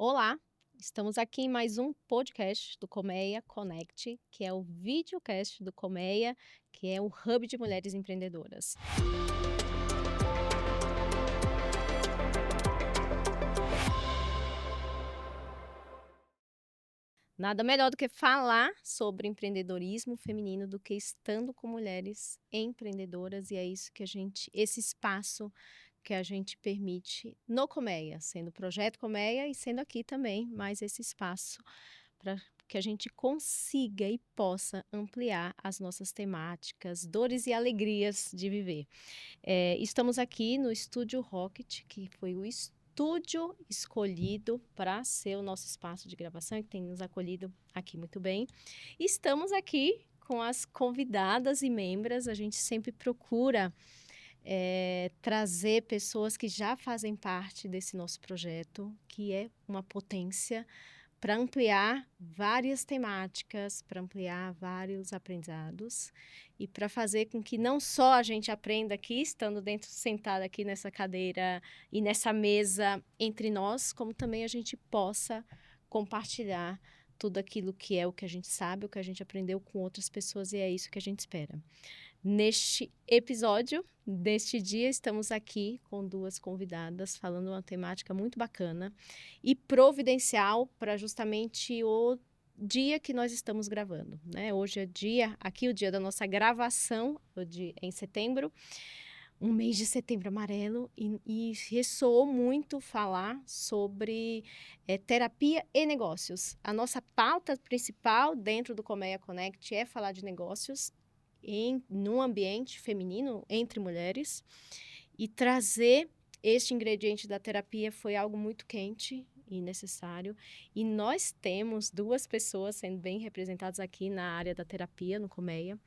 Olá, estamos aqui em mais um podcast do Colmeia Connect, que é o videocast do Colmeia, que é o hub de mulheres empreendedoras. Nada melhor do que falar sobre empreendedorismo feminino do que estando com mulheres empreendedoras, e é isso que esse espaço que a gente permite no Colmeia, sendo o projeto Colmeia e sendo aqui também mais esse espaço para que a gente consiga e possa ampliar as nossas temáticas, dores e alegrias de viver. Estamos aqui no Estúdio Rocket, que foi o estúdio escolhido para ser o nosso espaço de gravação e que tem nos acolhido aqui muito bem. Estamos aqui com as convidadas e membras, a gente sempre procura trazer pessoas que já fazem parte desse nosso projeto, que é uma potência, para ampliar várias temáticas, para ampliar vários aprendizados e para fazer com que não só a gente aprenda aqui, estando sentada aqui nessa cadeira e nessa mesa entre nós, como também a gente possa compartilhar tudo aquilo que é o que a gente sabe, o que a gente aprendeu com outras pessoas, e é isso que a gente espera. Neste episódio, deste dia, estamos aqui com duas convidadas falando uma temática muito bacana e providencial para justamente o dia que nós estamos gravando, né? Hoje é o dia da nossa gravação, em setembro, um mês de setembro amarelo, e ressoou muito falar sobre terapia e negócios. A nossa pauta principal dentro do Colmeia Connect é falar de negócios num ambiente feminino, entre mulheres, e trazer este ingrediente da terapia foi algo muito quente e necessário. E nós temos duas pessoas sendo bem representadas aqui na área da terapia, no Colmeia,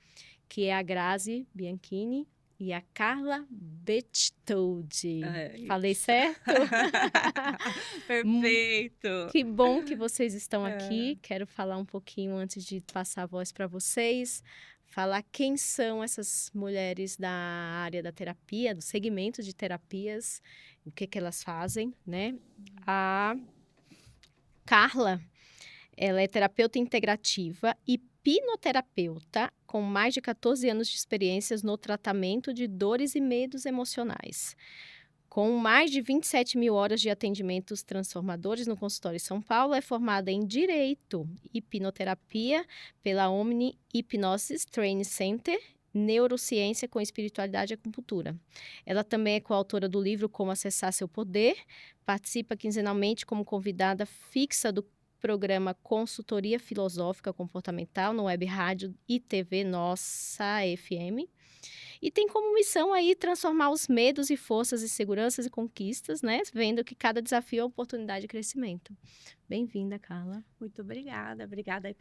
que é a Grazi Bianchini e a Carla Betoldi. Falei certo? Perfeito. Que bom que vocês estão aqui. Quero falar um pouquinho antes de passar a voz para vocês. Falar quem são essas mulheres da área da terapia, do segmento de terapias, o que elas fazem, né? A Carla, ela é terapeuta integrativa e hipnoterapeuta com mais de 14 anos de experiências no tratamento de dores e medos emocionais. Com mais de 27 mil horas de atendimentos transformadores no consultório em São Paulo, é formada em Direito e Hipnoterapia pela Omni Hypnosis Training Center, Neurociência com Espiritualidade e Acupuntura. Ela também é coautora do livro Como Acessar Seu Poder, participa quinzenalmente como convidada fixa do programa Consultoria Filosófica Comportamental no Web Rádio e TV Nossa FM. E tem como missão aí transformar os medos e forças e seguranças e conquistas, né? Vendo que cada desafio é oportunidade de crescimento. Bem-vinda, Carla. Muito obrigada. Obrigada aí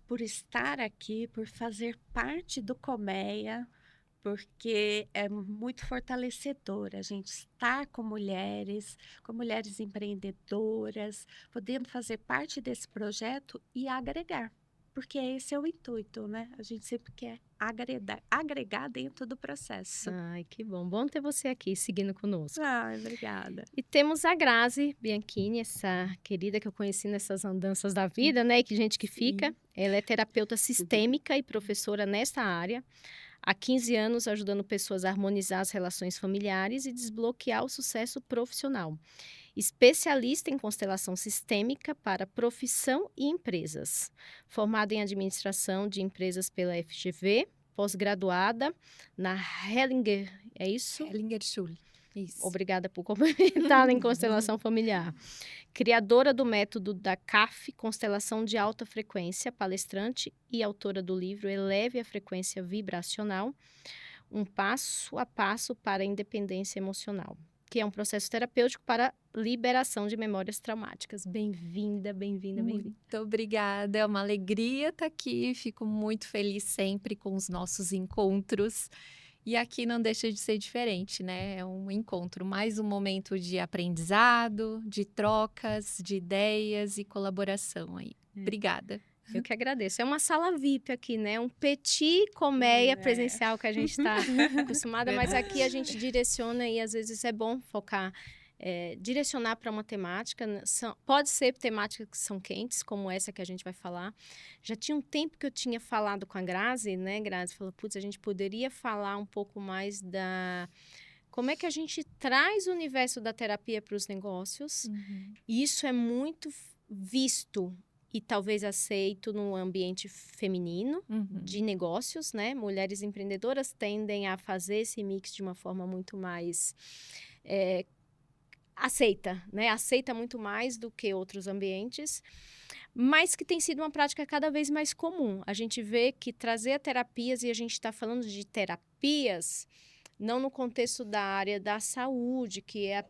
por estar aqui, por fazer parte do Colmeia, porque é muito fortalecedor a gente estar com mulheres empreendedoras, podendo fazer parte desse projeto e agregar. Porque esse é o intuito, né? A gente sempre quer agregar dentro do processo. Ai, que bom. Bom ter você aqui, seguindo conosco. Ai, obrigada. E temos a Grazi Bianchini, essa querida que eu conheci nessas andanças da vida, né? E que gente que fica. Ela é terapeuta sistêmica e professora nesta área. Há 15 anos ajudando pessoas a harmonizar as relações familiares e desbloquear o sucesso profissional. Especialista em constelação sistêmica para profissão e empresas. Formada em administração de empresas pela FGV, pós-graduada na Hellinger, é isso? Hellinger Schule. Isso. Obrigada por complementar em constelação familiar. Criadora do método da CAF, Constelação de Alta Frequência, palestrante e autora do livro Eleve a Frequência Vibracional, um passo a passo para a independência emocional, que é um processo terapêutico para liberação de memórias traumáticas. Bem-vinda, bem-vinda, bem-vinda. Muito obrigada, é uma alegria estar aqui, fico muito feliz sempre com os nossos encontros. E aqui não deixa de ser diferente, né? É um encontro, mais um momento de aprendizado, de trocas, de ideias e colaboração aí. Obrigada. Eu que agradeço. É uma sala VIP aqui, né? Um petit colmeia presencial que a gente está acostumada, mas aqui a gente direciona e às vezes é bom focar direcionar para uma temática. Pode ser temáticas que são quentes, como essa que a gente vai falar. Já tinha um tempo que eu tinha falado com a Grazi, né? Grazi falou, putz, a gente poderia falar um pouco mais como é que a gente traz o universo da terapia para os negócios. E isso é muito visto e talvez aceito no ambiente feminino de negócios, né? Mulheres empreendedoras tendem a fazer esse mix de uma forma muito mais aceita, né? Aceita muito mais do que outros ambientes, mas que tem sido uma prática cada vez mais comum. A gente vê que trazer terapias, e a gente está falando de terapias não no contexto da área da saúde, que é a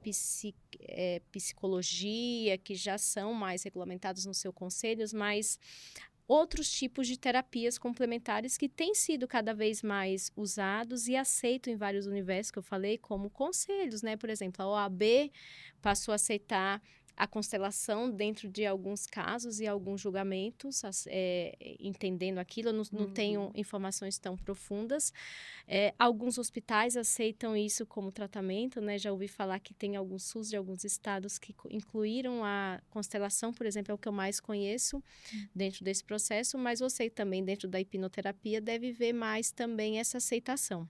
psicologia, que já são mais regulamentados nos seus conselhos, mas outros tipos de terapias complementares que têm sido cada vez mais usados e aceitos em vários universos, que eu falei, como conselhos, né? Por exemplo, a OAB passou a aceitar a constelação dentro de alguns casos e alguns julgamentos, entendendo aquilo. Eu não tenho informações tão profundas. Alguns hospitais aceitam isso como tratamento, né? Já ouvi falar que tem alguns SUS de alguns estados que incluíram a constelação, por exemplo, é o que eu mais conheço dentro desse processo, mas você também, dentro da hipnoterapia, deve ver mais também essa aceitação.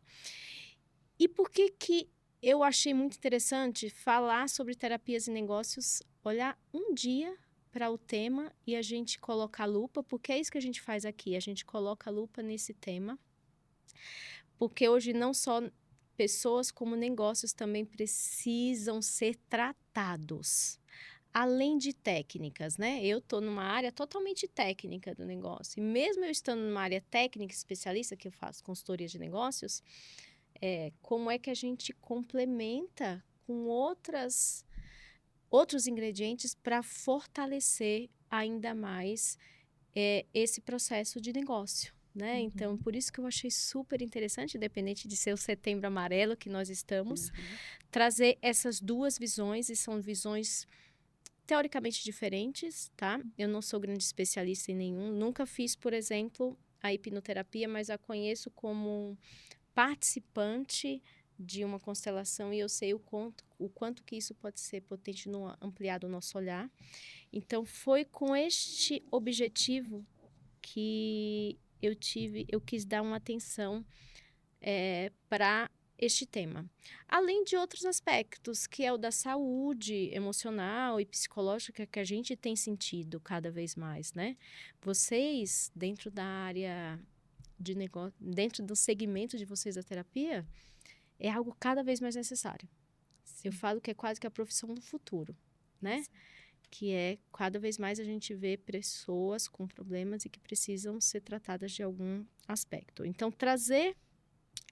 E por que eu achei muito interessante falar sobre terapias e negócios, olhar um dia para o tema e a gente colocar a lupa, porque é isso que a gente faz aqui, a gente coloca a lupa nesse tema, porque hoje não só pessoas como negócios também precisam ser tratados. Além de técnicas, né? Eu estou numa área totalmente técnica do negócio. E mesmo eu estando numa área técnica especialista, que eu faço consultoria de negócios, como é que a gente complementa com outros ingredientes para fortalecer ainda mais esse processo de negócio, né? Então, por isso que eu achei super interessante, independente de ser o Setembro Amarelo que nós estamos, trazer essas duas visões, e são visões teoricamente diferentes, tá? Eu não sou grande especialista em nenhum, nunca fiz, por exemplo, a hipnoterapia, mas a conheço como participante de uma constelação e eu sei o quanto que isso pode ser potente no ampliar o nosso olhar. Então, foi com este objetivo que eu quis dar uma atenção para este tema. Além de outros aspectos, que é o da saúde emocional e psicológica, que a gente tem sentido cada vez mais, né? Vocês, dentro da área de negócio, dentro do segmento de vocês da terapia, é algo cada vez mais necessário. Sim. Eu falo que é quase que a profissão do futuro, né? Sim. Que é, cada vez mais a gente vê pessoas com problemas e que precisam ser tratadas de algum aspecto. Então, trazer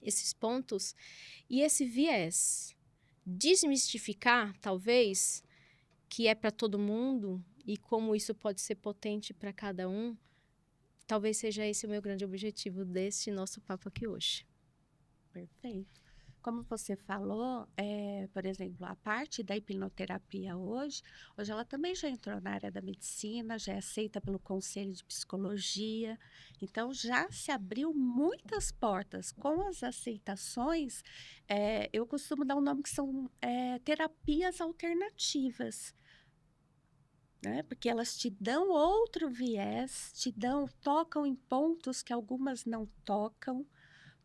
esses pontos e esse viés, desmistificar, talvez, que é para todo mundo e como isso pode ser potente para cada um, talvez seja esse o meu grande objetivo desse nosso papo aqui hoje. Perfeito. Como você falou, por exemplo, a parte da hipnoterapia hoje ela também já entrou na área da medicina, já é aceita pelo Conselho de Psicologia. Então, já se abriu muitas portas. Com as aceitações, eu costumo dar um nome que são terapias alternativas. Né? Porque elas te dão outro viés, tocam em pontos que algumas não tocam,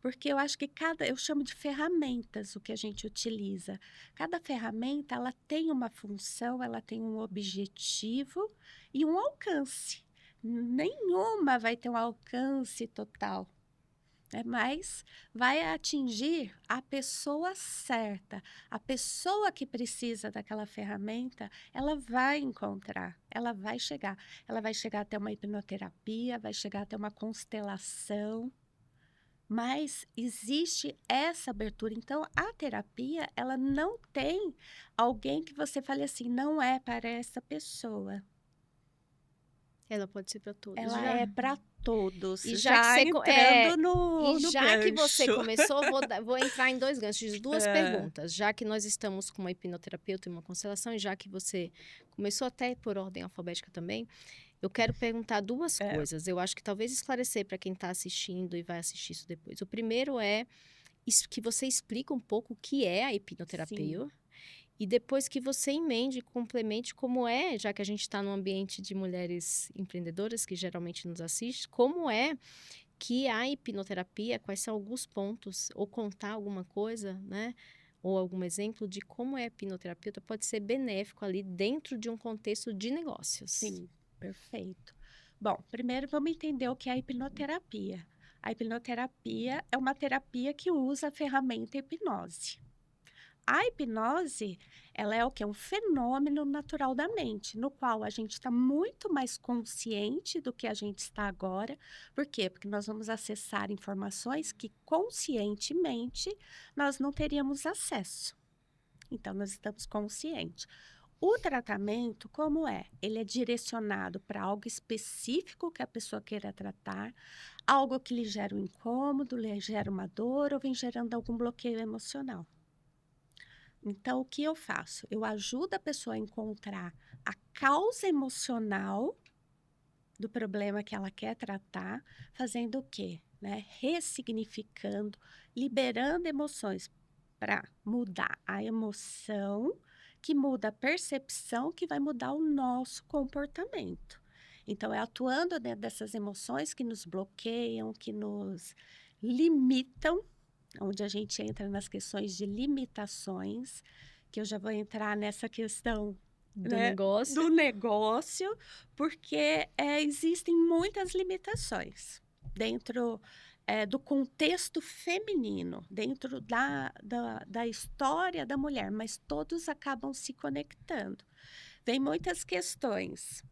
porque eu acho que eu chamo de ferramentas o que a gente utiliza. Cada ferramenta, ela tem uma função, ela tem um objetivo e um alcance. Nenhuma vai ter um alcance total. Mas vai atingir a pessoa certa. A pessoa que precisa daquela ferramenta, ela vai encontrar, ela vai chegar. Ela vai chegar até uma hipnoterapia, vai chegar até uma constelação. Mas existe essa abertura. Então, a terapia, ela não tem alguém que você fale assim, não é para essa pessoa. Ela pode ser para todos. Ela é para todos. E já que você entrando no já que você gancho. começou, vou entrar em dois ganchos, duas perguntas. Já que nós estamos com uma hipnoterapeuta e uma constelação, e já que você começou até por ordem alfabética também, eu quero perguntar duas coisas. Eu acho que talvez esclarecer para quem está assistindo e vai assistir isso depois. O primeiro é que você explica um pouco o que é a hipnoterapia. Sim. E depois que você emende, complemente como é, já que a gente está num ambiente de mulheres empreendedoras que geralmente nos assiste, como é que a hipnoterapia, quais são alguns pontos, ou contar alguma coisa, né? Ou algum exemplo de como é a hipnoterapia pode ser benéfico ali dentro de um contexto de negócios. Sim, perfeito. Bom, primeiro vamos entender o que é a hipnoterapia. A hipnoterapia é uma terapia que usa a ferramenta hipnose. A hipnose, ela é o que? Um fenômeno natural da mente, no qual a gente está muito mais consciente do que a gente está agora. Por quê? Porque nós vamos acessar informações que conscientemente nós não teríamos acesso. Então, nós estamos conscientes. O tratamento, como é? Ele é direcionado para algo específico que a pessoa queira tratar, algo que lhe gera um incômodo, lhe gera uma dor ou vem gerando algum bloqueio emocional. Então, o que eu faço? Eu ajudo a pessoa a encontrar a causa emocional do problema que ela quer tratar, fazendo o quê? Né? Ressignificando, liberando emoções para mudar a emoção, que muda a percepção, que vai mudar o nosso comportamento. Então, é atuando dentro dessas emoções que nos bloqueiam, que nos limitam, onde a gente entra nas questões de limitações, que eu já vou entrar nessa questão Do né, negócio. do negócio, porque existem muitas limitações dentro do contexto feminino, dentro da história da mulher, mas todos acabam se conectando. Vem muitas questões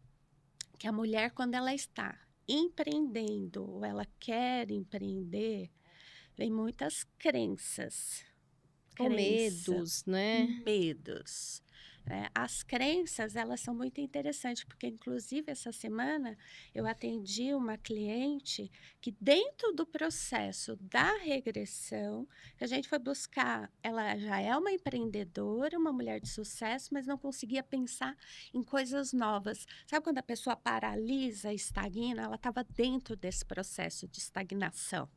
que a mulher, quando ela está empreendendo ou ela quer empreender, vem muitas crenças. Ou medos, né? Medos. As crenças, elas são muito interessantes, porque, inclusive, essa semana eu atendi uma cliente que, dentro do processo da regressão, que a gente foi buscar, ela já é uma empreendedora, uma mulher de sucesso, mas não conseguia pensar em coisas novas. Sabe quando a pessoa paralisa, estagna? Ela estava dentro desse processo de estagnação.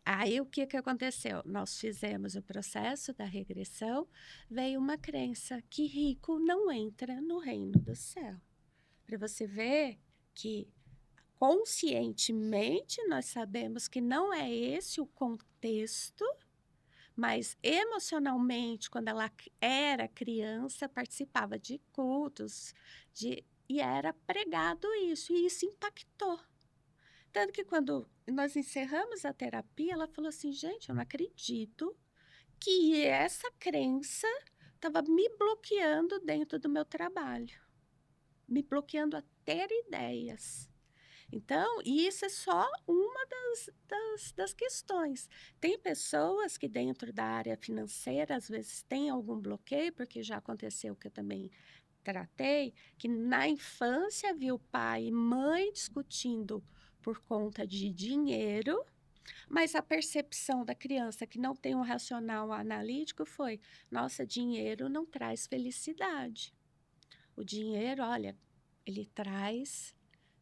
Aí, o que aconteceu? Nós fizemos o processo da regressão, veio uma crença que rico não entra no reino do céu. Para você ver que conscientemente nós sabemos que não é esse o contexto, mas emocionalmente, quando ela era criança, participava de cultos e era pregado isso, e isso impactou. Tanto que quando nós encerramos a terapia, ela falou assim, gente, eu não acredito que essa crença estava me bloqueando dentro do meu trabalho. Me bloqueando a ter ideias. Então, isso é só uma das questões. Tem pessoas que dentro da área financeira, às vezes, têm algum bloqueio, porque já aconteceu que eu também tratei, que na infância viu pai e mãe discutindo por conta de dinheiro, mas a percepção da criança que não tem um racional analítico foi: nossa, dinheiro não traz felicidade. O dinheiro, olha, ele traz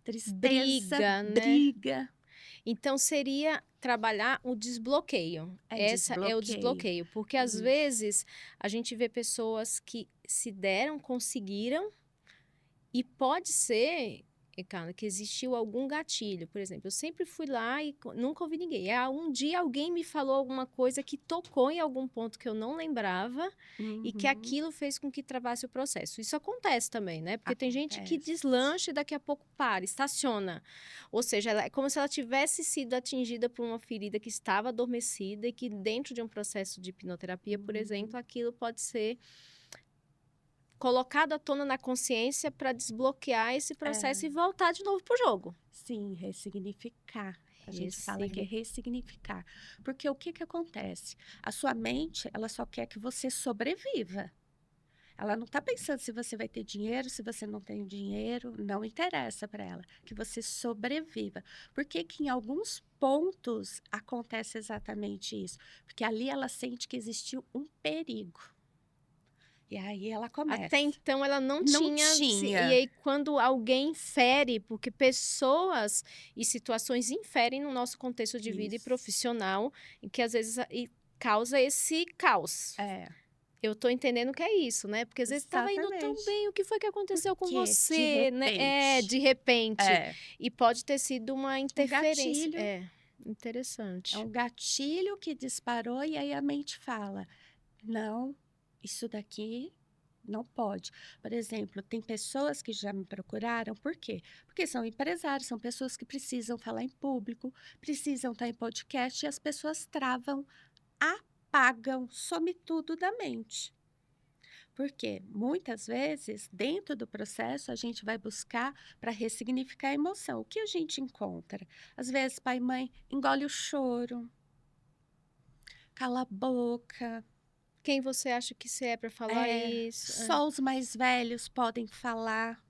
tristeza, Briga, né? briga. Então, seria trabalhar o desbloqueio. Essa é o desbloqueio. Porque, às vezes, a gente vê pessoas que se deram, conseguiram, e pode ser, cara, que existiu algum gatilho. Por exemplo, eu sempre fui lá e nunca ouvi ninguém. Um dia alguém me falou alguma coisa que tocou em algum ponto que eu não lembrava e que aquilo fez com que travasse o processo. Isso acontece também, né? Porque tem gente que deslancha e daqui a pouco para, estaciona. Ou seja, é como se ela tivesse sido atingida por uma ferida que estava adormecida e que dentro de um processo de hipnoterapia, por exemplo, aquilo pode ser colocado à tona na consciência para desbloquear esse processo e voltar de novo para o jogo. Sim, ressignificar. A gente fala que é ressignificar. Porque o que acontece? A sua mente, ela só quer que você sobreviva. Ela não está pensando se você vai ter dinheiro, se você não tem dinheiro, não interessa para ela. Que você sobreviva. Por que em alguns pontos acontece exatamente isso? Porque ali ela sente que existiu um perigo. E aí ela começa. Até então ela não tinha. E aí quando alguém fere, porque pessoas e situações inferem no nosso contexto de vida e profissional, em que às vezes causa esse caos. eu tô entendendo que é isso, né? Porque às vezes estava indo tão Exatamente. bem, o que foi que Por aconteceu com quê? De você, né? repente. De repente. É, E pode ter sido uma um interferência. gatilho. É Interessante. um gatilho que disparou e aí a mente fala: "Não, isso daqui não pode". Por exemplo, tem pessoas que já me procuraram, por quê? Porque são empresários, são pessoas que precisam falar em público, precisam estar em podcast e as pessoas travam, apagam, some tudo da mente. Porque muitas vezes, dentro do processo, a gente vai buscar para ressignificar a emoção. O que a gente encontra? Às vezes, pai e mãe engole o choro, cala a boca. Quem você acha que você é para falar isso? Só os mais velhos podem falar.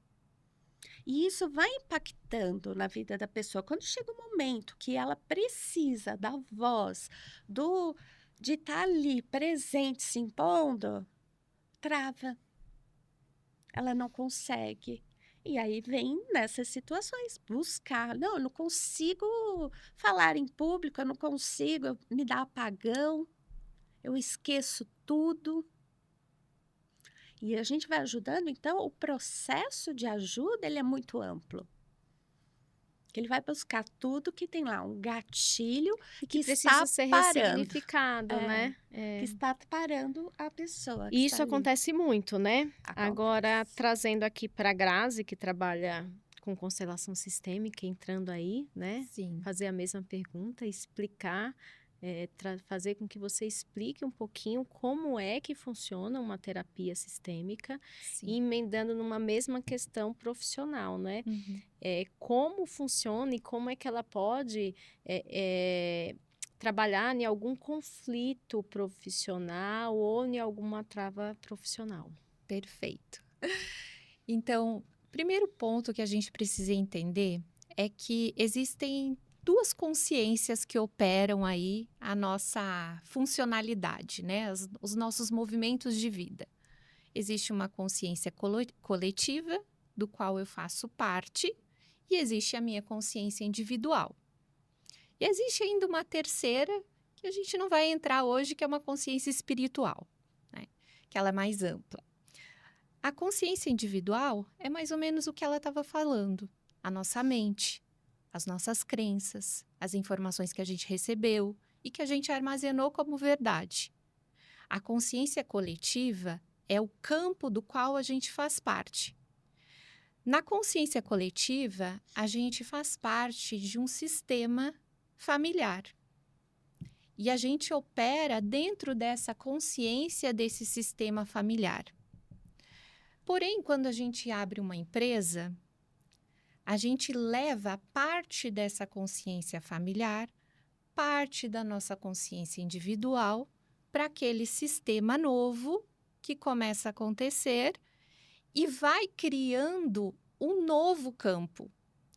E isso vai impactando na vida da pessoa. Quando chega um momento que ela precisa da voz, do de estar ali presente, se impondo, trava. Ela não consegue. E aí vem nessas situações, buscar. Não, eu não consigo falar em público, eu não consigo, me dá apagão, eu esqueço tudo. E a gente vai ajudando, então o processo de ajuda ele é muito amplo. Que ele vai buscar tudo que tem lá, um gatilho E que que precisa está ser parando. ressignificado, É, né? que está parando a pessoa que E está isso ali. acontece muito, né? Agora, Acontece. trazendo aqui para a Grazi, que trabalha com constelação sistêmica, entrando aí, né? Sim, Fazer a mesma pergunta, explicar, fazer com que você explique um pouquinho como é que funciona uma terapia sistêmica e sim. emendando numa mesma questão profissional, né? Uhum. Como funciona e como é que ela pode trabalhar em algum conflito profissional ou em alguma trava profissional. Perfeito. Então, primeiro ponto que a gente precisa entender é que existem duas consciências que operam aí a nossa funcionalidade, né? Os nossos movimentos de vida. Existe uma consciência coletiva, do qual eu faço parte, e existe a minha consciência individual. E existe ainda uma terceira, que a gente não vai entrar hoje, que é uma consciência espiritual, né? Que ela é mais ampla. A consciência individual é mais ou menos o que ela estava falando. A nossa mente, as nossas crenças, as informações que a gente recebeu e que a gente armazenou como verdade. A consciência coletiva é o campo do qual a gente faz parte. Na consciência coletiva, a gente faz parte de um sistema familiar. E a gente opera dentro dessa consciência desse sistema familiar. Porém, quando a gente abre uma empresa, a gente leva parte dessa consciência familiar, parte da nossa consciência individual, para aquele sistema novo que começa a acontecer e vai criando um novo campo,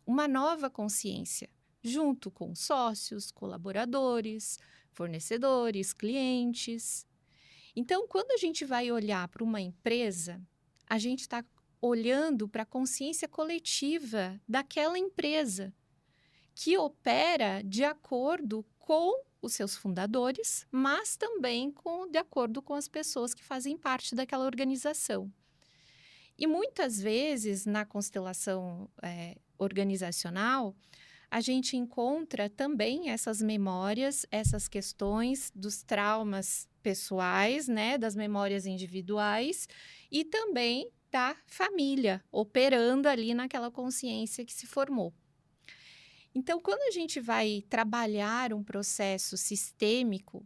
uma nova consciência, junto com sócios, colaboradores, fornecedores, clientes. Então, quando a gente vai olhar para uma empresa, a gente está olhando para a consciência coletiva daquela empresa, que opera de acordo com os seus fundadores, mas também de acordo com as pessoas que fazem parte daquela organização. E muitas vezes, na constelação organizacional, a gente encontra também essas memórias, essas questões dos traumas pessoais, né, das memórias individuais e também da família operando ali naquela consciência que se formou. Então, quando a gente vai trabalhar um processo sistêmico,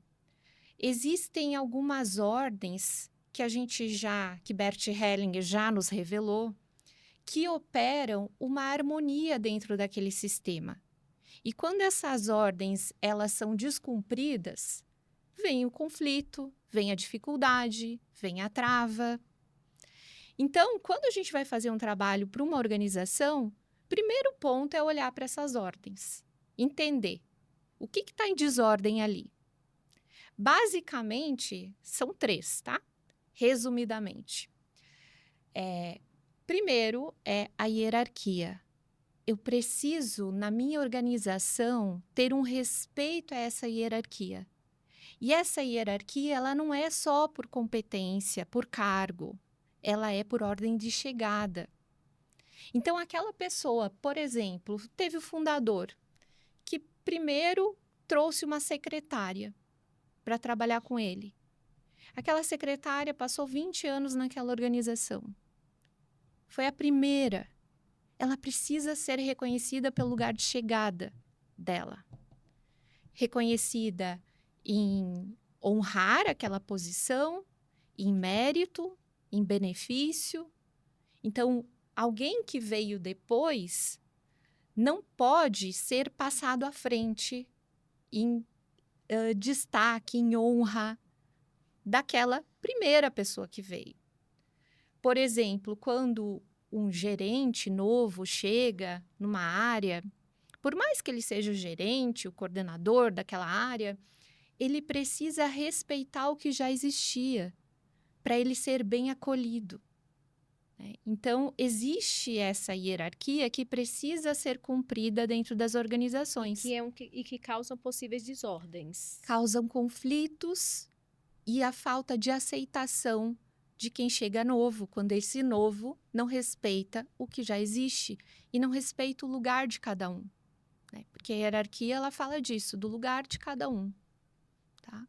existem algumas ordens que Bert Hellinger já nos revelou, que operam uma harmonia dentro daquele sistema. E quando essas ordens elas são descumpridas, vem o conflito, vem a dificuldade, vem a trava. Então, quando a gente vai fazer um trabalho para uma organização, primeiro ponto é olhar para essas ordens, entender o que está em desordem ali. Basicamente, são 3, tá? Resumidamente. Primeiro é a hierarquia. Eu preciso, na minha organização, ter um respeito a essa hierarquia. E essa hierarquia, ela não é só por competência, por cargo, ela é por ordem de chegada. Então, aquela pessoa, por exemplo, teve o fundador, que primeiro trouxe uma secretária para trabalhar com ele. Aquela secretária passou 20 anos naquela organização. Foi a primeira. Ela precisa ser reconhecida pelo lugar de chegada dela. Reconhecida em honrar aquela posição, em mérito, em benefício. Então, alguém que veio depois não pode ser passado à frente em destaque, em honra daquela primeira pessoa que veio. Por exemplo, quando um gerente novo chega numa área, por mais que ele seja o gerente, o coordenador daquela área, ele precisa respeitar o que já existia para ele ser bem acolhido. Então, existe essa hierarquia que precisa ser cumprida dentro das organizações. E que causam possíveis desordens. Causam conflitos e a falta de aceitação de quem chega novo, quando esse novo não respeita o que já existe e não respeita o lugar de cada um. Né? Porque a hierarquia, ela fala disso, do lugar de cada um. Tá?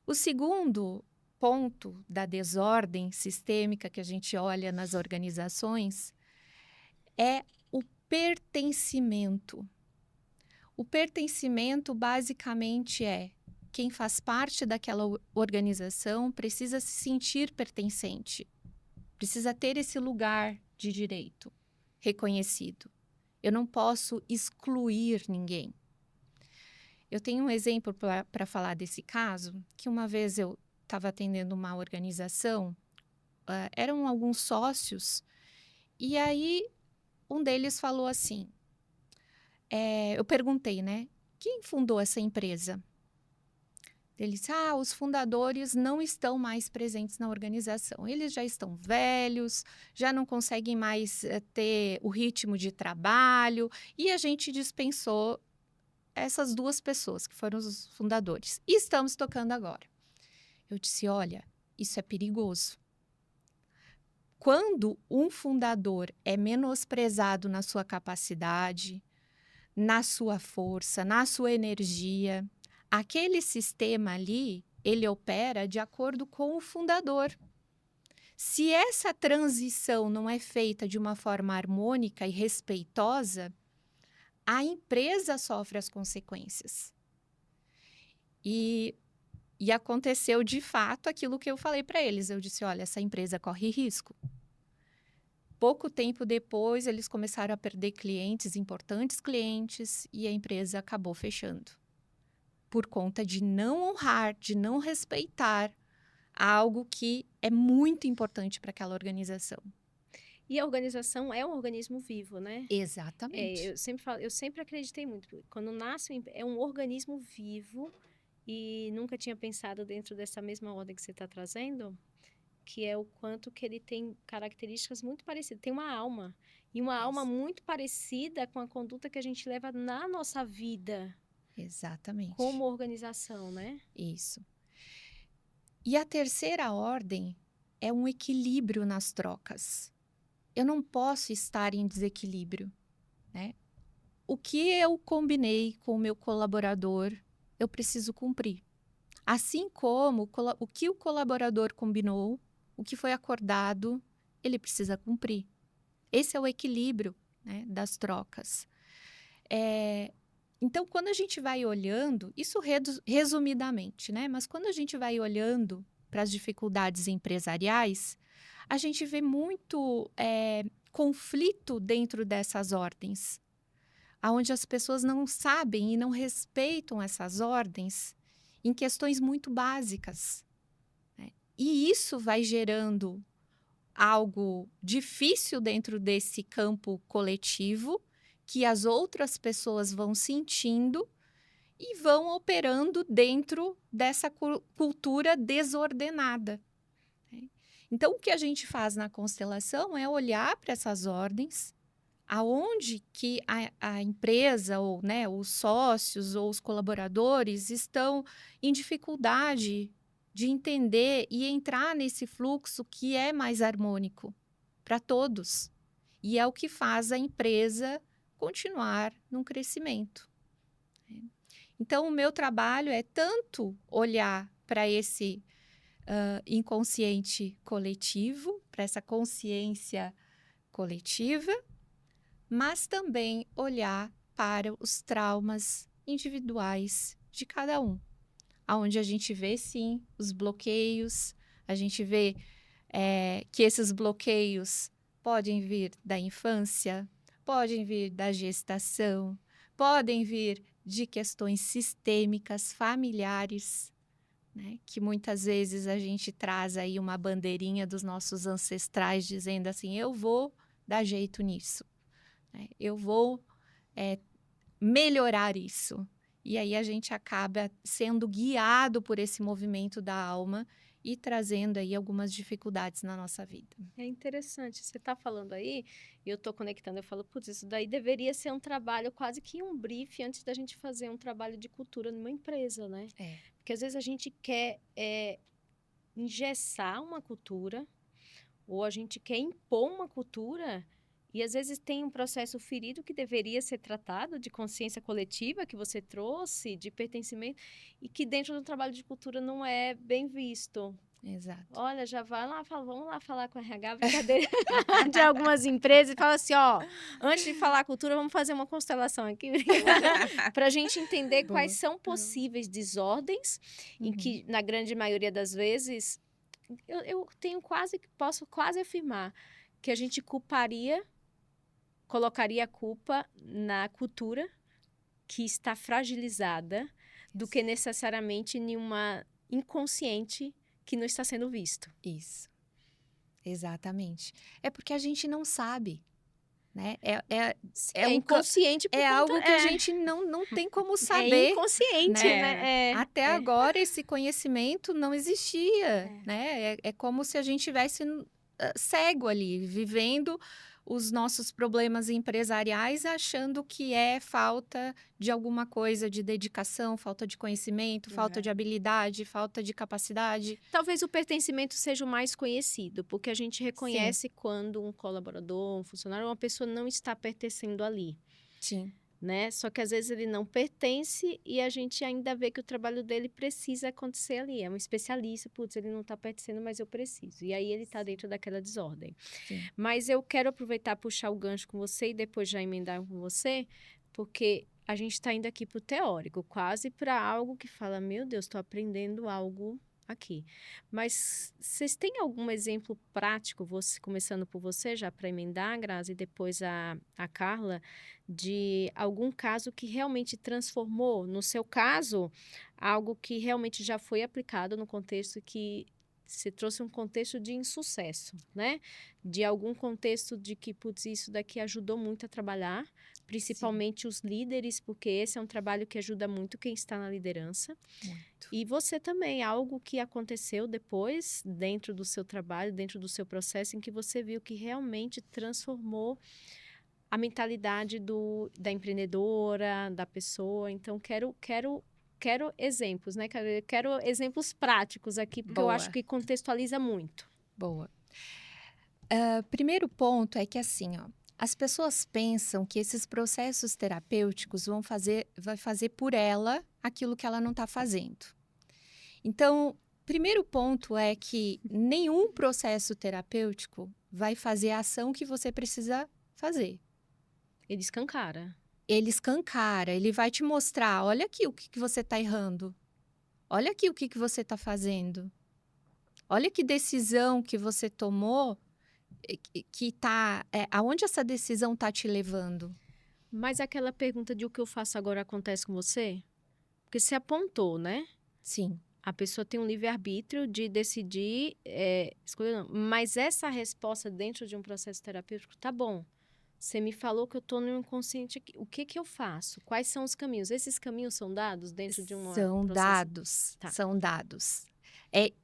O segundo ponto da desordem sistêmica que a gente olha nas organizações é o pertencimento. O pertencimento, basicamente, é quem faz parte daquela organização precisa se sentir pertencente, precisa ter esse lugar de direito reconhecido. Eu não posso excluir ninguém. Eu tenho um exemplo para falar desse caso, que uma vez eu estava atendendo uma organização, eram alguns sócios, e aí um deles falou assim, eu perguntei, né, quem fundou essa empresa? Ele disse, os fundadores não estão mais presentes na organização. Eles já estão velhos, já não conseguem mais ter o ritmo de trabalho, e a gente dispensou essas duas pessoas, que foram os fundadores. E estamos tocando agora. Eu disse, olha, isso é perigoso. Quando um fundador é menosprezado na sua capacidade, na sua força, na sua energia, aquele sistema ali, ele opera de acordo com o fundador. Se essa transição não é feita de uma forma harmônica e respeitosa, a empresa sofre as consequências. E aconteceu de fato aquilo que eu falei para eles. Eu disse, olha, essa empresa corre risco. Pouco tempo depois, eles começaram a perder clientes, importantes clientes, e a empresa acabou fechando. Por conta de não honrar, de não respeitar algo que é muito importante para aquela organização. E a organização é um organismo vivo, né? Exatamente. Eu sempre acreditei muito. Quando nasce, é um organismo vivo, e nunca tinha pensado dentro dessa mesma ordem que você está trazendo, que é o quanto que ele tem características muito parecidas. Tem uma alma. E uma alma muito parecida com a conduta que a gente leva na nossa vida. Exatamente. Como organização, né? Isso. E a terceira ordem é um equilíbrio nas trocas. Eu não posso estar em desequilíbrio, né? O que eu combinei com o meu colaborador, eu preciso cumprir. Assim como o que o colaborador combinou, o que foi acordado, ele precisa cumprir. Esse é o equilíbrio, né, das trocas. Então, quando a gente vai olhando, isso resumidamente, né? Mas quando a gente vai olhando para as dificuldades empresariais, a gente vê muito conflito dentro dessas ordens, onde as pessoas não sabem e não respeitam essas ordens em questões muito básicas. Né? E isso vai gerando algo difícil dentro desse campo coletivo, que as outras pessoas vão sentindo e vão operando dentro dessa cultura desordenada. Né? Então, o que a gente faz na constelação é olhar para essas ordens, aonde que a empresa ou, né, os sócios ou os colaboradores estão em dificuldade de entender e entrar nesse fluxo que é mais harmônico para todos. E é o que faz a empresa continuar num crescimento. Então, o meu trabalho é tanto olhar para esse inconsciente coletivo, para essa consciência coletiva, mas também olhar para os traumas individuais de cada um, aonde a gente vê, sim, os bloqueios, a gente vê que esses bloqueios podem vir da infância, podem vir da gestação, podem vir de questões sistêmicas, familiares, né? Que muitas vezes a gente traz aí uma bandeirinha dos nossos ancestrais dizendo assim, eu vou dar jeito nisso, né? Eu vou melhorar isso. E aí a gente acaba sendo guiado por esse movimento da alma e trazendo aí algumas dificuldades na nossa vida. É interessante, você está falando aí, e eu estou conectando, eu falo, putz, isso daí deveria ser um trabalho, quase que um brief, antes da gente fazer um trabalho de cultura numa empresa, né? Porque às vezes a gente quer engessar uma cultura, ou a gente quer impor uma cultura, e às vezes tem um processo ferido que deveria ser tratado, de consciência coletiva que você trouxe, de pertencimento, e que dentro do trabalho de cultura não é bem visto. Exato. Olha, já vai lá, vamos lá falar com a RH, brincadeira, de algumas empresas, e fala assim, ó, antes de falar cultura, vamos fazer uma constelação aqui, para a gente entender quais são possíveis desordens, em que, na grande maioria das vezes, eu posso quase afirmar que a gente colocaria a culpa na cultura que está fragilizada do que necessariamente em uma inconsciente que não está sendo visto. Isso. Exatamente. É porque a gente não sabe, né? É inconsciente por É conta, algo que a gente não tem como saber. É inconsciente, né? Até agora esse conhecimento não existia, né? É como se a gente tivesse cego ali, vivendo os nossos problemas empresariais, achando que é falta de alguma coisa de dedicação, falta de conhecimento, falta de habilidade, falta de capacidade. Talvez o pertencimento seja o mais conhecido, porque a gente reconhece quando um colaborador, um funcionário, uma pessoa não está pertencendo ali. Sim. Né? Só que às vezes ele não pertence e a gente ainda vê que o trabalho dele precisa acontecer ali. É um especialista, putz, ele não está pertencendo, mas eu preciso. E aí ele está dentro daquela desordem. Sim. Mas eu quero aproveitar, puxar o gancho com você e depois já emendar com você, porque a gente está indo aqui para o teórico, quase para algo que fala, meu Deus, estou aprendendo algo aqui. Mas vocês têm algum exemplo prático, começando por você, já para emendar, Grazi, e depois a Carla, de algum caso que realmente transformou, no seu caso, algo que realmente já foi aplicado no contexto que você trouxe um contexto de insucesso, né? De algum contexto de que, putz, isso daqui ajudou muito a trabalhar, principalmente os líderes, porque esse é um trabalho que ajuda muito quem está na liderança. Muito. E você também, algo que aconteceu depois, dentro do seu trabalho, dentro do seu processo, em que você viu que realmente transformou a mentalidade da empreendedora, da pessoa. Então, quero exemplos, né? Quero exemplos práticos aqui, porque eu acho que contextualiza muito. Boa. Primeiro ponto é que, assim, ó, as pessoas pensam que esses processos terapêuticos vai fazer por ela aquilo que ela não está fazendo. Então, primeiro ponto é que nenhum processo terapêutico vai fazer a ação que você precisa fazer. Ele escancara. Ele vai te mostrar, olha aqui o que você está errando. Olha aqui o que você está fazendo. Olha que decisão que você tomou, que tá, aonde essa decisão está te levando. Mas aquela pergunta de o que eu faço agora acontece com você? Porque você apontou, né? Sim. A pessoa tem um livre-arbítrio de decidir escolher, não. Mas essa resposta dentro de um processo terapêutico, tá bom. Você me falou que eu estou no inconsciente aqui. O que eu faço? Quais são os caminhos? Esses caminhos são dados dentro de um processo? São dados.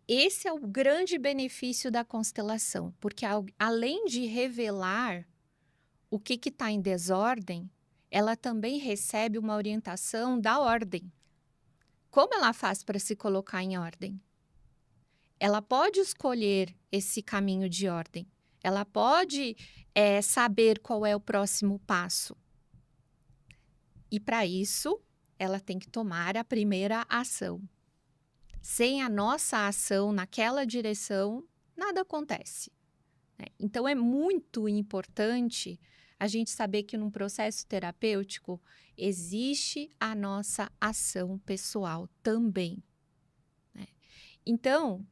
Esse é o grande benefício da constelação, porque além de revelar o que está em desordem, ela também recebe uma orientação da ordem. Como ela faz para se colocar em ordem? Ela pode escolher esse caminho de ordem. Ela pode saber qual é o próximo passo. E para isso, ela tem que tomar a primeira ação. Sem a nossa ação naquela direção, nada acontece, né? Então, é muito importante a gente saber que num processo terapêutico existe a nossa ação pessoal também, né? Então,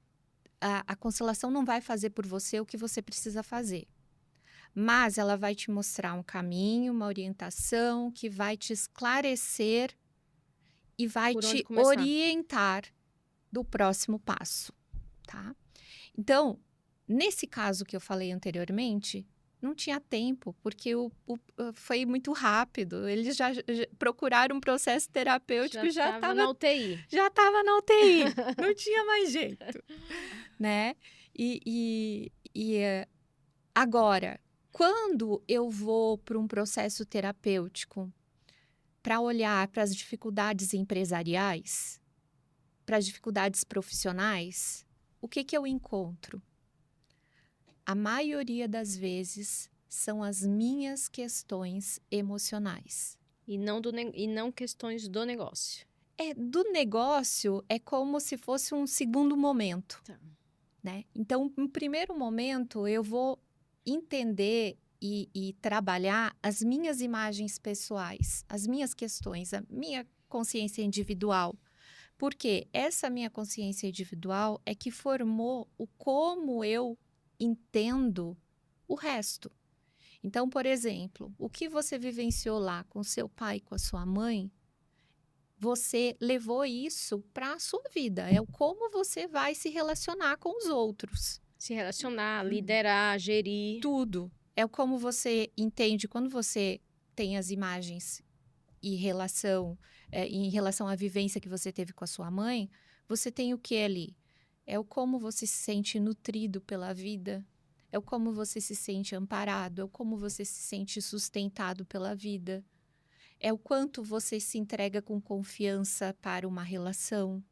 a constelação não vai fazer por você o que você precisa fazer, mas ela vai te mostrar um caminho, uma orientação que vai te esclarecer e vai Por onde te começar. orientar do próximo passo, tá? Então, nesse caso que eu falei anteriormente, não tinha tempo, porque foi muito rápido. Eles já procuraram um processo terapêutico e já estava na UTI. já estava na UTI, não tinha mais jeito, né? Agora, quando eu vou para um processo terapêutico para olhar para as dificuldades empresariais, para as dificuldades profissionais, o que eu encontro? A maioria das vezes são as minhas questões emocionais. E não questões do negócio. Do negócio é como se fosse um segundo momento, Tá. né? Então, no primeiro momento, eu vou entender e trabalhar as minhas imagens pessoais, as minhas questões, a minha consciência individual. Porque essa minha consciência individual é que formou o como eu entendo o resto. Então, por exemplo, o que você vivenciou lá com seu pai e com a sua mãe, você levou isso para a sua vida. É o como você vai se relacionar com os outros. Se relacionar, liderar, gerir. Tudo. É o como você entende quando você tem as imagens em relação à vivência que você teve com a sua mãe, você tem o que ali? É o como você se sente nutrido pela vida, é o como você se sente amparado, é o como você se sente sustentado pela vida, é o quanto você se entrega com confiança para uma relação.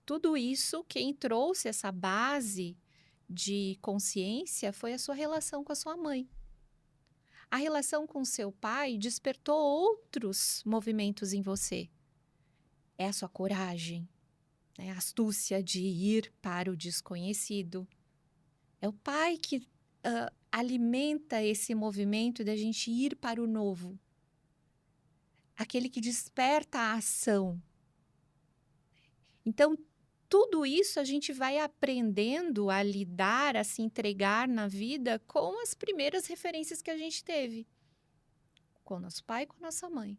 Tudo isso, quem trouxe essa base de consciência foi a sua relação com a sua mãe. A relação com seu pai despertou outros movimentos em você. É a sua coragem, a astúcia de ir para o desconhecido. É o pai que alimenta esse movimento da gente ir para o novo. Aquele que desperta a ação. Então, tudo isso a gente vai aprendendo a lidar, a se entregar na vida com as primeiras referências que a gente teve. Com o nosso pai e com a nossa mãe.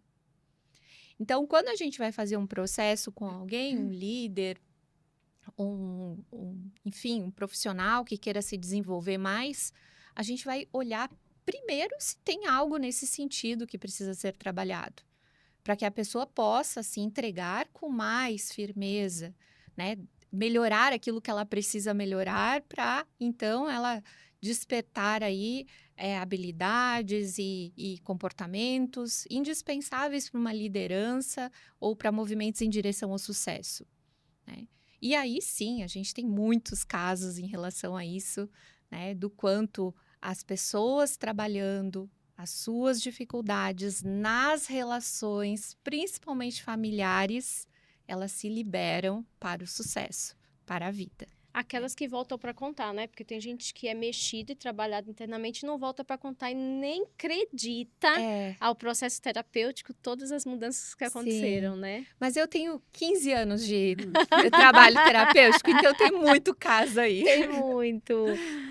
Então, quando a gente vai fazer um processo com alguém, um líder, enfim, um profissional que queira se desenvolver mais, a gente vai olhar primeiro se tem algo nesse sentido que precisa ser trabalhado, para que a pessoa possa se entregar com mais firmeza, né? Melhorar aquilo que ela precisa melhorar para, então, ela despertar aí habilidades e comportamentos indispensáveis para uma liderança ou para movimentos em direção ao sucesso, né? E aí, sim, a gente tem muitos casos em relação a isso, né? Do quanto as pessoas trabalhando as suas dificuldades nas relações, principalmente familiares, elas se liberam para o sucesso, para a vida. Aquelas que voltam para contar, né? Porque tem gente que é mexida e trabalhada internamente e não volta para contar e nem acredita ao processo terapêutico, todas as mudanças que aconteceram, né? Mas eu tenho 15 anos de trabalho terapêutico, então tem muito caso aí. Tem muito.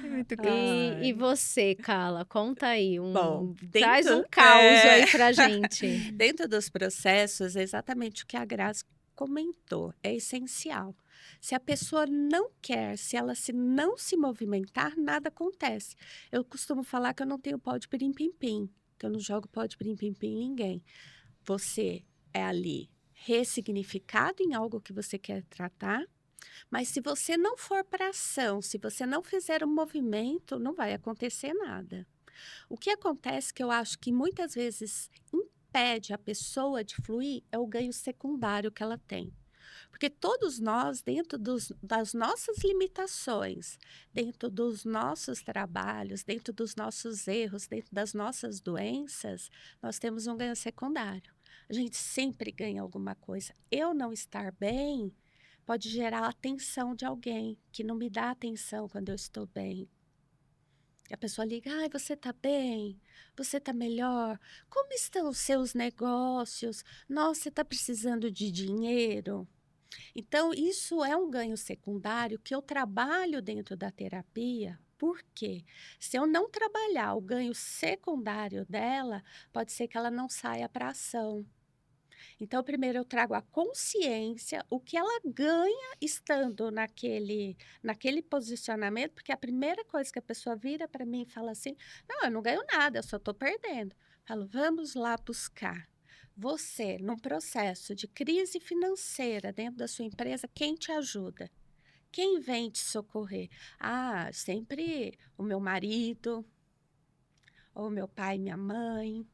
Tem muito caso. E você, Carla, conta aí. Bom, traz um caos aí pra gente. Dentro dos processos, é exatamente o que a Grazi comentou, é essencial. Se a pessoa não quer, se ela não se movimentar, nada acontece. Eu costumo falar que eu não tenho pó de pirim-pim-pim, que eu não jogo pó de pirim-pim-pim em ninguém. Você é ali ressignificado em algo que você quer tratar, mas se você não for para ação, se você não fizer um movimento, não vai acontecer nada. O que acontece que eu acho que muitas vezes impede a pessoa de fluir é o ganho secundário que ela tem. Porque todos nós, dentro das nossas limitações, dentro dos nossos trabalhos, dentro dos nossos erros, dentro das nossas doenças, nós temos um ganho secundário. A gente sempre ganha alguma coisa. Eu não estar bem pode gerar a atenção de alguém que não me dá atenção quando eu estou bem. E a pessoa liga, ai, você tá bem? Você tá melhor? Como estão os seus negócios? Nossa, você tá precisando de dinheiro? Então, isso é um ganho secundário que eu trabalho dentro da terapia. Por quê? Se eu não trabalhar o ganho secundário dela, pode ser que ela não saia para ação. Então, primeiro eu trago a consciência, o que ela ganha estando naquele posicionamento, porque a primeira coisa que a pessoa vira para mim e fala assim: não, eu não ganho nada, eu só estou perdendo. Falo, vamos lá buscar. Você, num processo de crise financeira dentro da sua empresa, quem te ajuda? Quem vem te socorrer? Ah, sempre o meu marido, ou meu pai e minha mãe.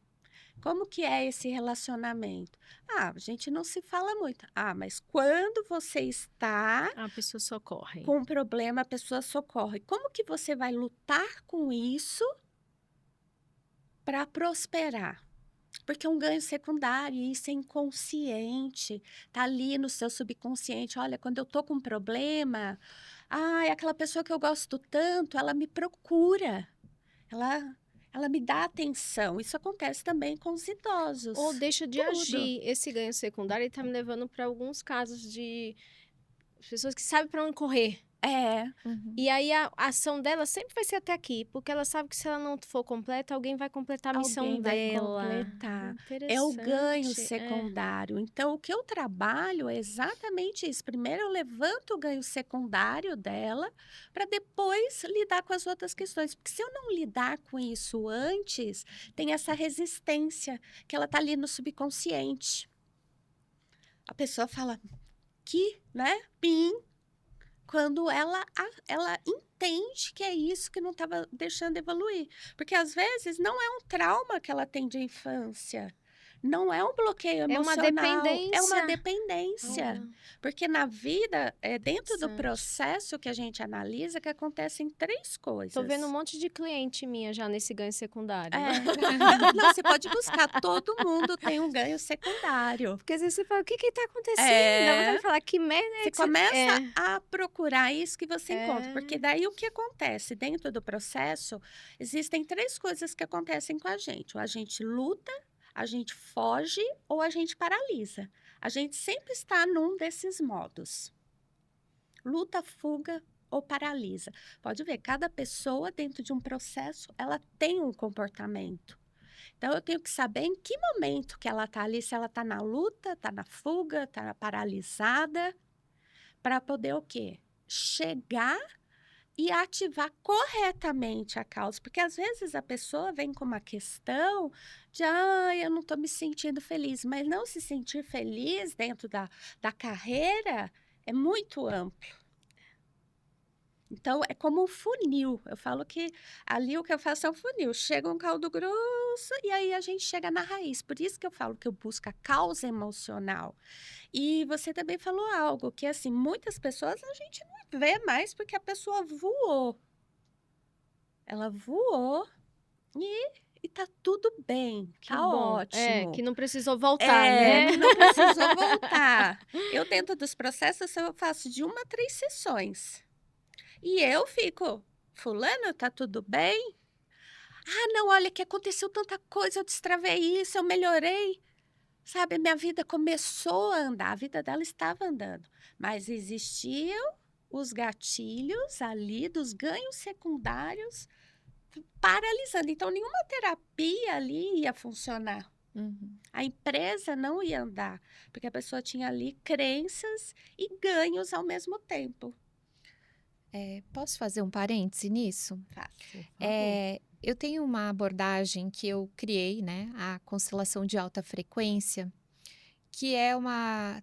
Como que é esse relacionamento? Ah, a gente não se fala muito. Ah, mas quando você está A pessoa socorre. com um problema, a pessoa socorre. Como que você vai lutar com isso para prosperar? Porque é um ganho secundário, e isso é inconsciente, tá ali no seu subconsciente. Olha, quando eu tô com um problema, ai, aquela pessoa que eu gosto tanto, ela me procura, ela, ela me dá atenção. Isso acontece também com os idosos. Ou deixa de Tudo. agir. Esse ganho secundário está me levando para alguns casos de pessoas que sabem para onde correr. É, Uhum. E aí a ação dela sempre vai ser até aqui, porque ela sabe que se ela não for completa, alguém vai completar a missão alguém vai dela. completar. É o ganho Interessante. secundário. Então, o que eu trabalho é exatamente isso. Primeiro, eu levanto o ganho secundário dela, para depois lidar com as outras questões. Porque se eu não lidar com isso antes, tem essa resistência, que ela está ali no subconsciente. A pessoa fala, que, né? Pim. Quando ela entende que é isso que não estava deixando evoluir. Porque às vezes não é um trauma que ela tem de infância, não é um bloqueio É uma emocional, é uma dependência. dependência. Olha, Porque na vida, dentro do interessante. processo que a gente analisa, que acontecem três coisas. Tô vendo um monte de cliente minha já nesse ganho secundário. É. Não, você pode buscar, todo mundo tem um ganho secundário. Porque às vezes você fala, o que que tá acontecendo? É. Dá vontade de falar, que merda é Você que você... começa É. a procurar isso que você encontra, É. porque daí o que acontece dentro do processo, existem três coisas que acontecem com a gente. Ou a gente luta, a gente foge ou a gente paralisa. A gente sempre está num desses modos. Luta, fuga ou paralisa. Pode ver, cada pessoa dentro de um processo, ela tem um comportamento. Então, eu tenho que saber em que momento que ela está ali, se ela está na luta, está na fuga, está paralisada, para poder o quê? Chegar e ativar corretamente a causa. Porque às vezes a pessoa vem com uma questão de, eu não estou me sentindo feliz. Mas não se sentir feliz dentro da carreira é muito amplo. Então, é como um funil. Eu falo que ali o que eu faço é um funil. Chega um caldo grosso e aí a gente chega na raiz. Por isso que eu falo que eu busco a causa emocional. E você também falou algo que, assim, muitas pessoas a gente não vê mais porque a pessoa voou. Ela voou e tá tudo bem, Que tá bom. ótimo. Que não precisou voltar, né? Não precisou voltar. Eu, dentro dos processos, eu faço de 1 a 3 sessões. E eu fico, fulano, tá tudo bem? Ah, não, olha que aconteceu tanta coisa, eu destravei isso, eu melhorei. Sabe, minha vida começou a andar, a vida dela estava andando, mas existiam os gatilhos ali dos ganhos secundários paralisando. Então, nenhuma terapia ali ia funcionar. Uhum. A empresa não ia andar, porque a pessoa tinha ali crenças e ganhos ao mesmo tempo. Posso fazer um parêntese nisso? Fácil. Eu tenho uma abordagem que eu criei, né? A constelação de alta frequência, que é uma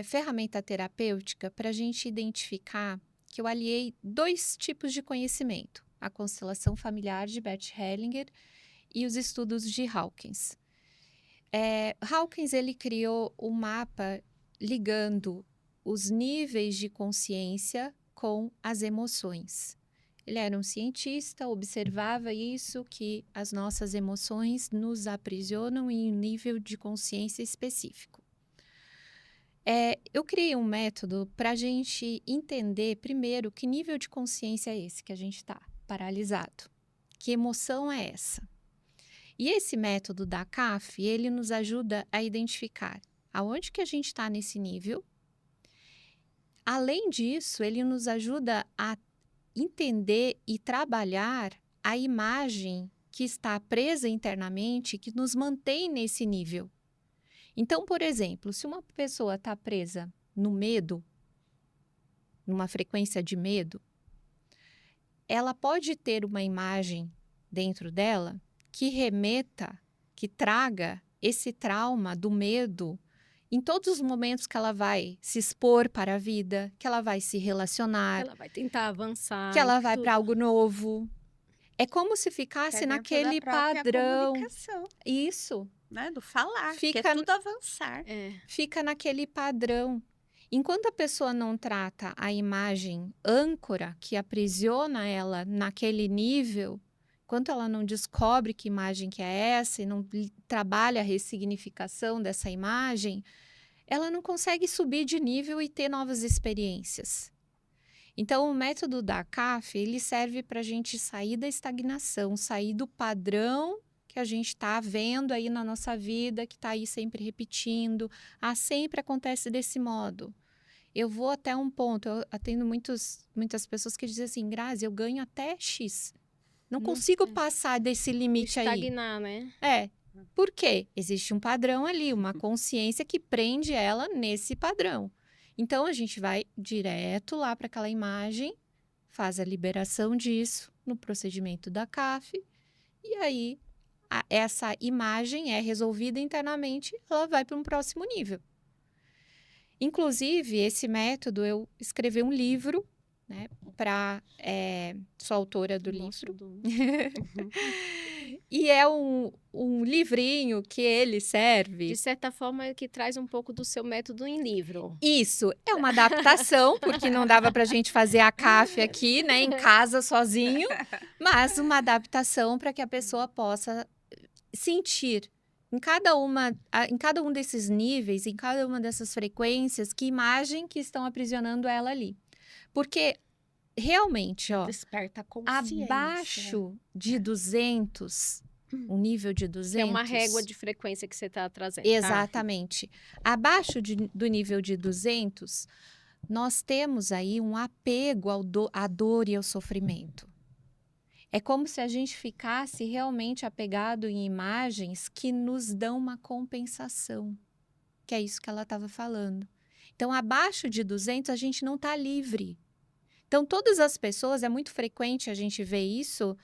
ferramenta terapêutica para a gente identificar que eu aliei dois tipos de conhecimento. a constelação familiar de Bert Hellinger e os estudos de Hawkins. Hawkins ele criou um mapa ligando os níveis de consciência com as emoções. Ele era um cientista, observava isso, que as nossas emoções nos aprisionam em um nível de consciência específico. Eu criei um método para a gente entender, primeiro, que nível de consciência é esse que a gente está paralisado. Que emoção é essa? E esse método da CAF, ele nos ajuda a identificar aonde que a gente está nesse nível. Além disso, ele nos ajuda a entender e trabalhar a imagem que está presa internamente, que nos mantém nesse nível. Então, por exemplo, se uma pessoa está presa no medo, numa frequência de medo, ela pode ter uma imagem dentro dela que remeta, que traga esse trauma do medo em todos os momentos que ela vai se expor para a vida, que ela vai se relacionar, Ela vai tentar avançar. que ela e vai para tudo. algo novo. É como se ficasse Até dentro da naquele própria padrão. comunicação, Isso, né? Do falar, que Fica- é tudo avançar. fica naquele padrão. Enquanto a pessoa não trata a imagem âncora que aprisiona ela naquele nível, enquanto ela não descobre que imagem que é essa e não trabalha a ressignificação dessa imagem, ela não consegue subir de nível e ter novas experiências. Então, o método da CAF, ele serve para a gente sair da estagnação, sair do padrão que a gente está vendo aí na nossa vida, que está aí sempre repetindo. Sempre acontece desse modo. Eu vou até um ponto, eu atendo muitas pessoas que dizem assim, Grazi, eu ganho até X. Não consigo passar desse limite aí. Estagnar, né? Por quê? Existe um padrão ali, uma consciência que prende ela nesse padrão. Então, a gente vai direto lá para aquela imagem, faz a liberação disso no procedimento da CAF, e aí essa imagem é resolvida internamente, ela vai para um próximo nível. Inclusive, esse método, eu escrevi um livro, né, sou autora do livro. E é um livrinho que ele serve. De certa forma, é que traz um pouco do seu método em livro. Isso, é uma adaptação, porque não dava pra gente fazer a CAF aqui, né, em casa sozinho, mas uma adaptação para que a pessoa possa sentir em cada um desses níveis, em cada uma dessas frequências, que imagem que estão aprisionando ela ali. Porque realmente, Desperta a consciência. abaixo de 200, um nível de 200... É uma régua de frequência que você está trazendo. tá? Exatamente. Abaixo do nível de 200, nós temos aí um apego à dor e ao sofrimento. É como se a gente ficasse realmente apegado em imagens que nos dão uma compensação, que é isso que ela estava falando. Então, abaixo de 200, a gente não está livre. Então, todas as pessoas, é muito frequente a gente ver isso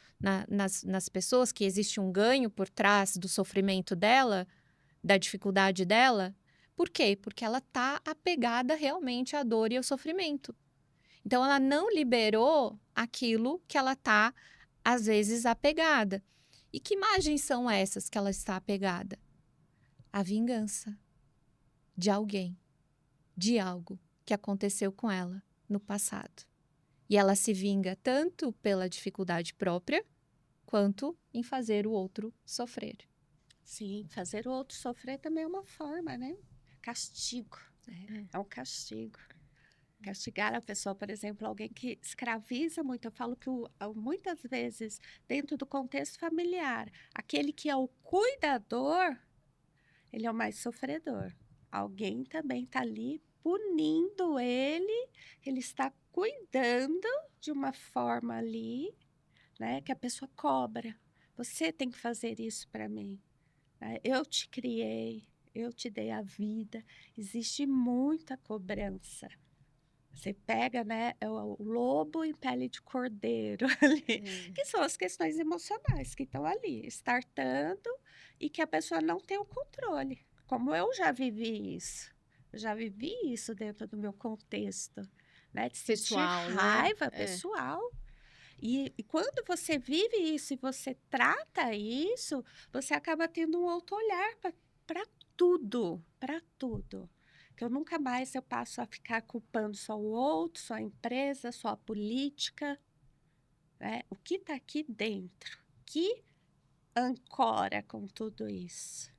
nas pessoas, que existe um ganho por trás do sofrimento dela, da dificuldade dela. Por quê? Porque ela está apegada realmente à dor e ao sofrimento. Então, ela não liberou aquilo que ela está, às vezes, apegada. E que imagens são essas que ela está apegada? A vingança de alguém, de algo que aconteceu com ela no passado. E ela se vinga tanto pela dificuldade própria, quanto em fazer o outro sofrer. Sim, fazer o outro sofrer também é uma forma, né? Castigo. É um castigo. Castigar a pessoa, por exemplo, alguém que escraviza muito. Eu falo que muitas vezes, dentro do contexto familiar, aquele que é o cuidador, ele é o mais sofredor. Alguém também está ali punindo ele está cuidando de uma forma ali, né, que a pessoa cobra. Você tem que fazer isso para mim. Né? Eu te criei, eu te dei a vida. Existe muita cobrança. Você pega, né, o lobo em pele de cordeiro ali, que são as questões emocionais que estão ali, startando, e que a pessoa não tem o controle. Como eu já vivi isso. Eu já vivi isso dentro do meu contexto, né? De sentir Pessoal, né? raiva pessoal. E quando você vive isso e você trata isso, você acaba tendo um outro olhar para tudo, para tudo. Que eu nunca mais eu passo a ficar culpando só o outro, só a empresa, só a política, né? O que está aqui dentro, que ancora com tudo isso,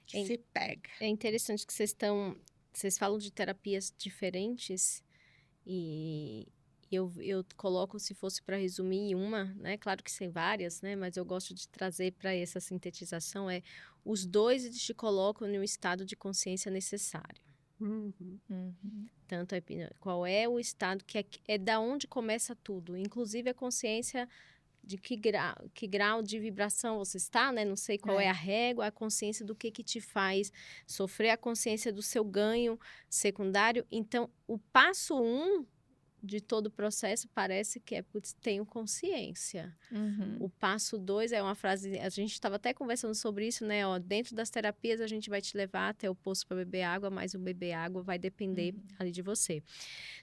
que É, se pega. é interessante que vocês falam de terapias diferentes e eu coloco, se fosse para resumir em uma, né? Claro que tem várias, né? Mas eu gosto de trazer para essa sintetização os dois eles te colocam em um estado de consciência necessário. Uhum. Uhum. Tanto qual é o estado é da onde começa tudo, inclusive a consciência de que grau de vibração você está, né? Não sei qual é a régua, a consciência do que te faz sofrer, a consciência do seu ganho secundário. Então, o passo 1 de todo o processo parece que putz, tenho consciência. Uhum. O passo 2 é uma frase, a gente estava até conversando sobre isso, né? Ó, dentro das terapias a gente vai te levar até o poço para beber água, mas o beber água vai depender ali de você.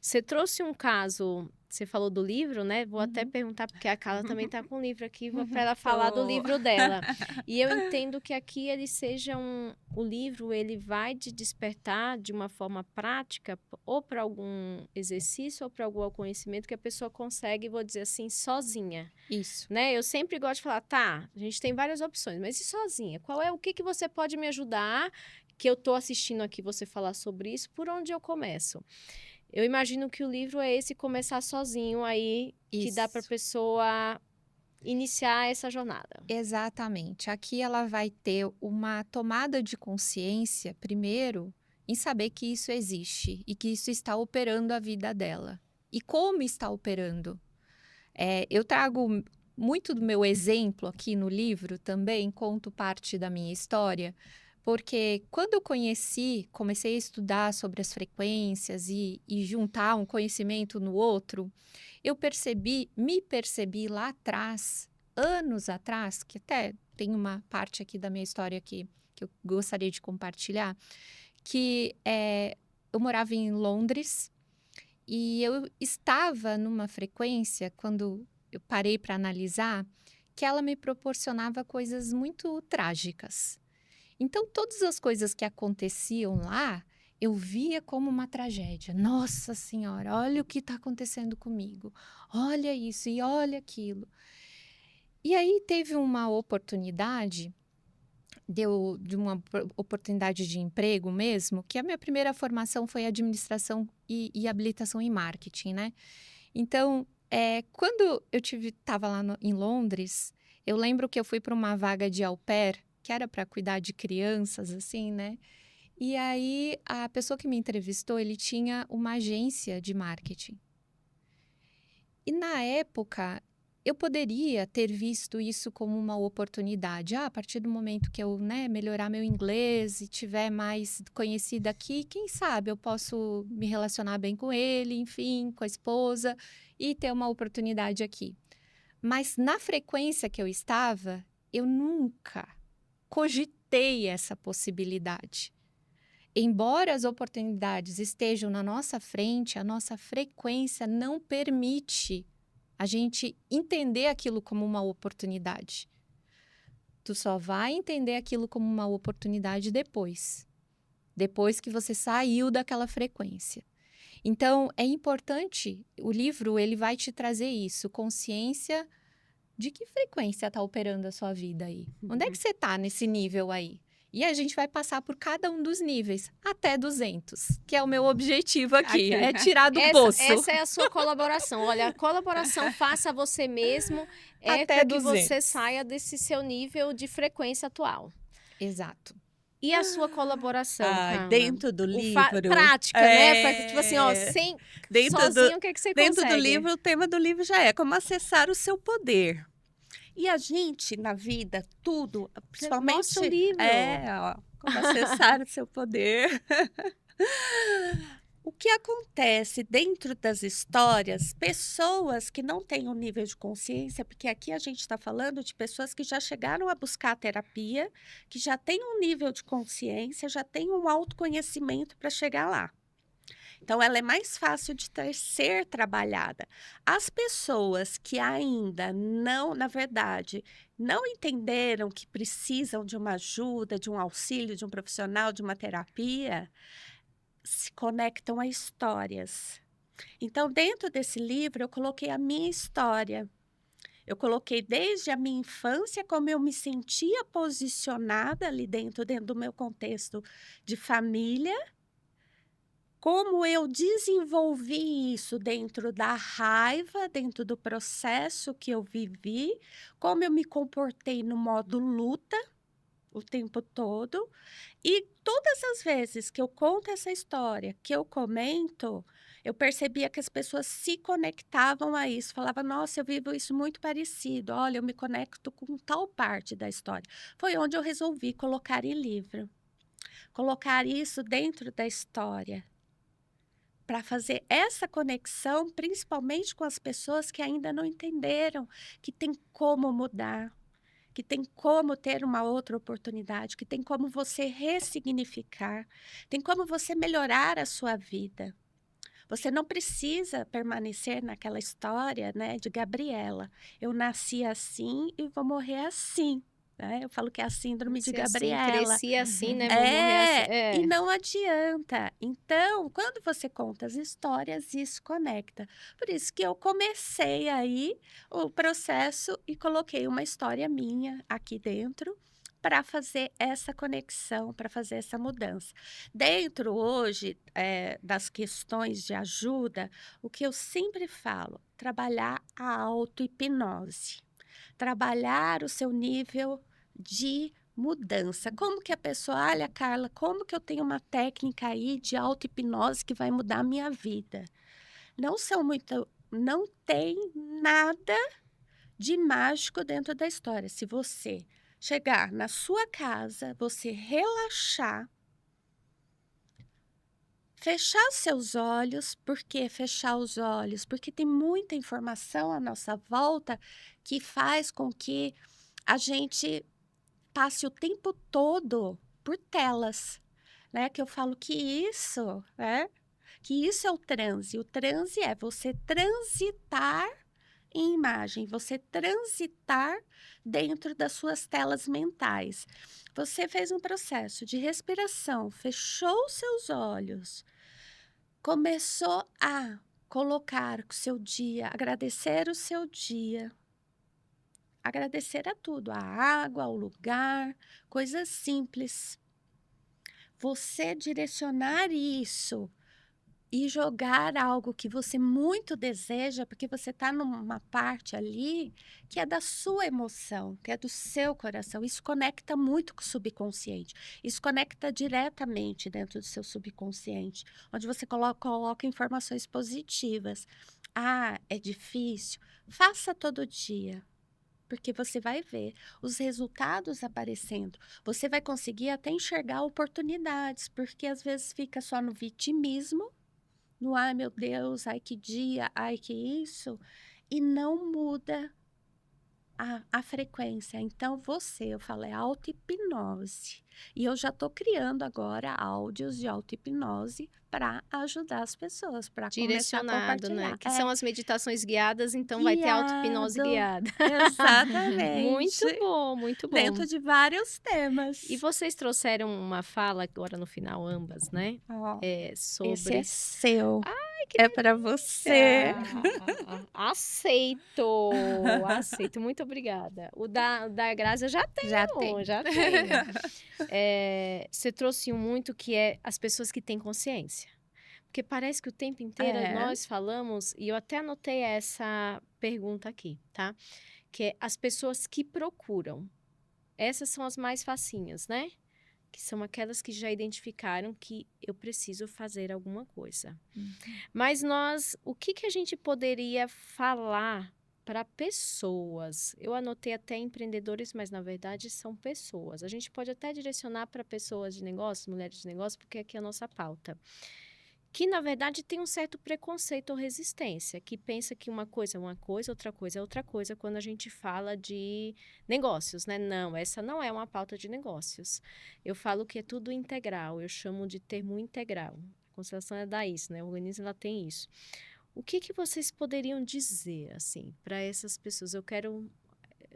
Você trouxe um caso, você falou do livro, né? Vou até perguntar, porque a Carla também está com o livro aqui, para ela falar do Tô. livro dela. E eu entendo que aqui ele seja o livro, ele vai te despertar de uma forma prática, ou para algum exercício, ou para algum conhecimento que a pessoa consegue, vou dizer assim, sozinha. Isso. Né? Eu sempre gosto de falar, tá, a gente tem várias opções, mas e sozinha? O que você pode me ajudar? Que eu tô assistindo aqui você falar sobre isso, por onde eu começo? Eu imagino que o livro é esse começar sozinho aí, que dá para a Isso. pessoa iniciar essa jornada. Exatamente. Aqui ela vai ter uma tomada de consciência, primeiro, em saber que isso existe e que isso está operando a vida dela. E como está operando? Eu trago muito do meu exemplo aqui no livro também, conto parte da minha história, porque quando eu comecei a estudar sobre as frequências e juntar um conhecimento no outro, me percebi lá atrás, anos atrás, que até tem uma parte aqui da minha história aqui que eu gostaria de compartilhar, que eu morava em Londres e eu estava numa frequência, quando eu parei para analisar, que ela me proporcionava coisas muito trágicas. Então, todas as coisas que aconteciam lá, eu via como uma tragédia. Nossa Senhora, olha o que está acontecendo comigo. Olha isso e olha aquilo. E aí teve uma oportunidade, de uma oportunidade de emprego mesmo, que a minha primeira formação foi administração e habilitação em marketing, né? Então, quando eu estava lá em Londres, eu lembro que eu fui para uma vaga de au pair, que era para cuidar de crianças, assim, né? E aí, a pessoa que me entrevistou, ele tinha uma agência de marketing. E na época, eu poderia ter visto isso como uma oportunidade. A partir do momento que eu, né, melhorar meu inglês e tiver mais conhecida aqui, quem sabe eu posso me relacionar bem com ele, enfim, com a esposa e ter uma oportunidade aqui. Mas na frequência que eu estava, eu nunca cogitei essa possibilidade. Embora as oportunidades estejam na nossa frente, a nossa frequência não permite a gente entender aquilo como uma oportunidade. Tu só vai entender aquilo como uma oportunidade depois que você saiu daquela frequência. Então, é importante, o livro ele vai te trazer isso, consciência de que frequência está operando a sua vida aí. Onde é que você está nesse nível aí? E a gente vai passar por cada um dos níveis, até 200, que é o meu objetivo aqui, é tirar do poço. Essa é a sua colaboração. Olha, a colaboração faça você mesmo Até para que 200. você saia desse seu nível de frequência atual. Exato. E a sua colaboração, Carla? Dentro do livro. Prática, né? Pra, tipo assim, ó, sozinho, o que você dentro consegue? do livro, o tema do livro já é como acessar o seu poder. E a gente, na vida, tudo, principalmente... Mostra o livro. Como acessar o seu poder. O que acontece dentro das histórias, pessoas que não têm um nível de consciência, porque aqui a gente está falando de pessoas que já chegaram a buscar a terapia, que já têm um nível de consciência, já têm um autoconhecimento para chegar lá. Então, ela é mais fácil de ser trabalhada. As pessoas que ainda não, na verdade, não entenderam que precisam de uma ajuda, de um auxílio, de um profissional, de uma terapia, se conectam a histórias. Então, dentro desse livro, eu coloquei a minha história. Eu coloquei desde a minha infância, como eu me sentia posicionada ali dentro do meu contexto de família, como eu desenvolvi isso dentro da raiva, dentro do processo que eu vivi, como eu me comportei no modo luta o tempo todo. E todas as vezes que eu conto essa história, que eu comento, eu percebia que as pessoas se conectavam a isso. Falava, nossa, eu vivo isso muito parecido. Olha, eu me conecto com tal parte da história. Foi onde eu resolvi colocar em livro. Colocar isso dentro da história. Para fazer essa conexão, principalmente com as pessoas que ainda não entenderam que tem como mudar, que tem como ter uma outra oportunidade, que tem como você ressignificar, tem como você melhorar a sua vida. Você não precisa permanecer naquela história, né, de Gabriela. Eu nasci assim e vou morrer assim, né? Eu falo que é a síndrome de Nasci assim, Gabriela. cresci assim, né? Vou morrer assim. E É. não adianta. Então, quando você conta as histórias, isso conecta. Por isso que eu comecei aí o processo e coloquei uma história minha aqui dentro para fazer essa conexão, para fazer essa mudança. Dentro hoje das questões de ajuda, o que eu sempre falo, trabalhar a auto-hipnose, trabalhar o seu nível de mudança. Como que a pessoa, olha, Carla, como que eu tenho uma técnica aí de auto-hipnose que vai mudar a minha vida? Não tem nada de mágico dentro da história. Se você chegar na sua casa, você relaxar, fechar seus olhos. Por que fechar os olhos? Porque tem muita informação à nossa volta que faz com que a gente passe o tempo todo por telas, né? Que eu falo que isso, né? Que isso é o transe. O transe é você transitar em imagem, você transitar dentro das suas telas mentais. Você fez um processo de respiração, fechou os seus olhos, começou a colocar o seu dia, agradecer o seu dia, agradecer a tudo, a água, o lugar, coisas simples. Você direcionar isso e jogar algo que você muito deseja, porque você está numa parte ali que é da sua emoção, que é do seu coração. Isso conecta muito com o subconsciente. Isso conecta diretamente dentro do seu subconsciente, onde você coloca informações positivas. Ah, é difícil? Faça todo dia. Porque você vai ver os resultados aparecendo. Você vai conseguir até enxergar oportunidades, porque às vezes fica só no vitimismo, no ai meu Deus, ai que dia, ai que isso, e não muda a frequência. Então eu falo, é auto-hipnose. E eu já estou criando agora áudios de auto-hipnose para ajudar as pessoas, para começar a Direcionado, né? compartilhar. Que são as meditações guiadas, então vai ter auto-hipnose Guiado, guiada. exatamente, Muito bom, muito bom. dentro de vários E temas. vocês trouxeram uma fala agora no final, ambas, né? Ó, esse é Sobre. seu, Ai, que é para você. aceito, aceito, muito obrigada. O da Grazi eu já Já tem. tenho, já tenho. Você trouxe um muito que é as pessoas que têm consciência. Porque parece que o tempo inteiro É, nós falamos, e eu até anotei essa pergunta aqui, tá? Que é as pessoas que procuram. Essas são as mais facinhas, né? Que são aquelas que já identificaram que eu preciso fazer alguma coisa. Mas o que que a gente poderia falar para pessoas? Eu anotei até empreendedores, mas na verdade são pessoas. A gente pode até direcionar para pessoas de negócio, mulheres de negócio, porque aqui é a nossa pauta. Que na verdade tem um certo preconceito ou resistência, que pensa que uma coisa é uma coisa, outra coisa é outra coisa, quando a gente fala de negócios, né? Não, essa não é uma pauta de negócios. Eu falo que é tudo integral, eu chamo de termo integral. constelação ela dá isso, né? O organismo ela tem isso. O que que vocês poderiam dizer, assim, para essas pessoas? Eu quero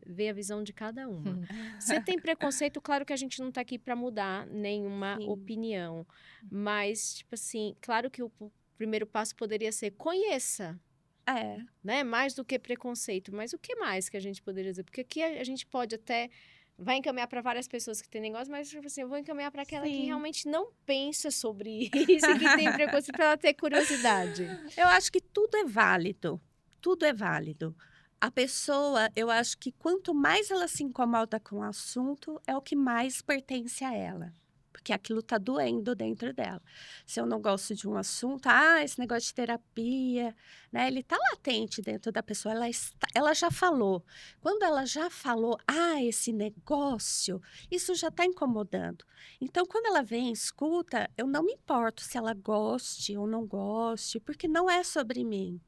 ver a visão de cada uma. Você tem preconceito, claro que a gente não está aqui para mudar nenhuma Sim. opinião, mas, tipo assim, claro que o primeiro passo poderia ser conheça, É, né? Mais do que preconceito. Mas o que mais que a gente poderia dizer? Porque aqui a gente pode até vai encaminhar para várias pessoas que têm negócio, mas tipo assim, eu vou encaminhar para aquela que sim. realmente não pensa sobre isso e que tem preconceito para ela ter curiosidade. Eu acho que tudo é válido. Tudo é válido. A pessoa, eu acho que quanto mais ela se incomoda com o assunto, é o que mais pertence a ela. Porque aquilo tá doendo dentro dela. Se eu não gosto de um assunto, esse negócio de terapia, né? Ele tá latente dentro da pessoa. Ela já falou. Quando ela já falou, esse negócio, isso já tá incomodando. Então, quando ela vem e escuta, eu não me importo se ela goste ou não goste, porque não é sobre mim.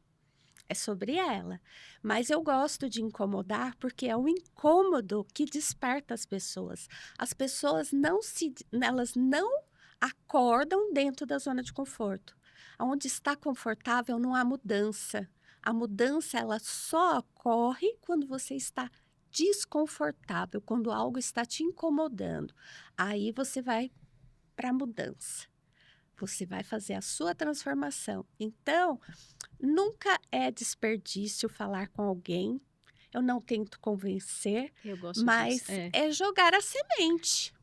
É sobre ela. Mas eu gosto de incomodar porque é o incômodo que desperta as pessoas. As pessoas elas não acordam dentro da zona de conforto. Onde está confortável não há mudança. A mudança ela só ocorre quando você está desconfortável, quando algo está te incomodando. Aí você vai para a mudança. Você vai fazer a sua transformação. Então, nunca é desperdício falar com alguém. Eu não tento convencer, Eu gosto disso. mas é jogar a semente.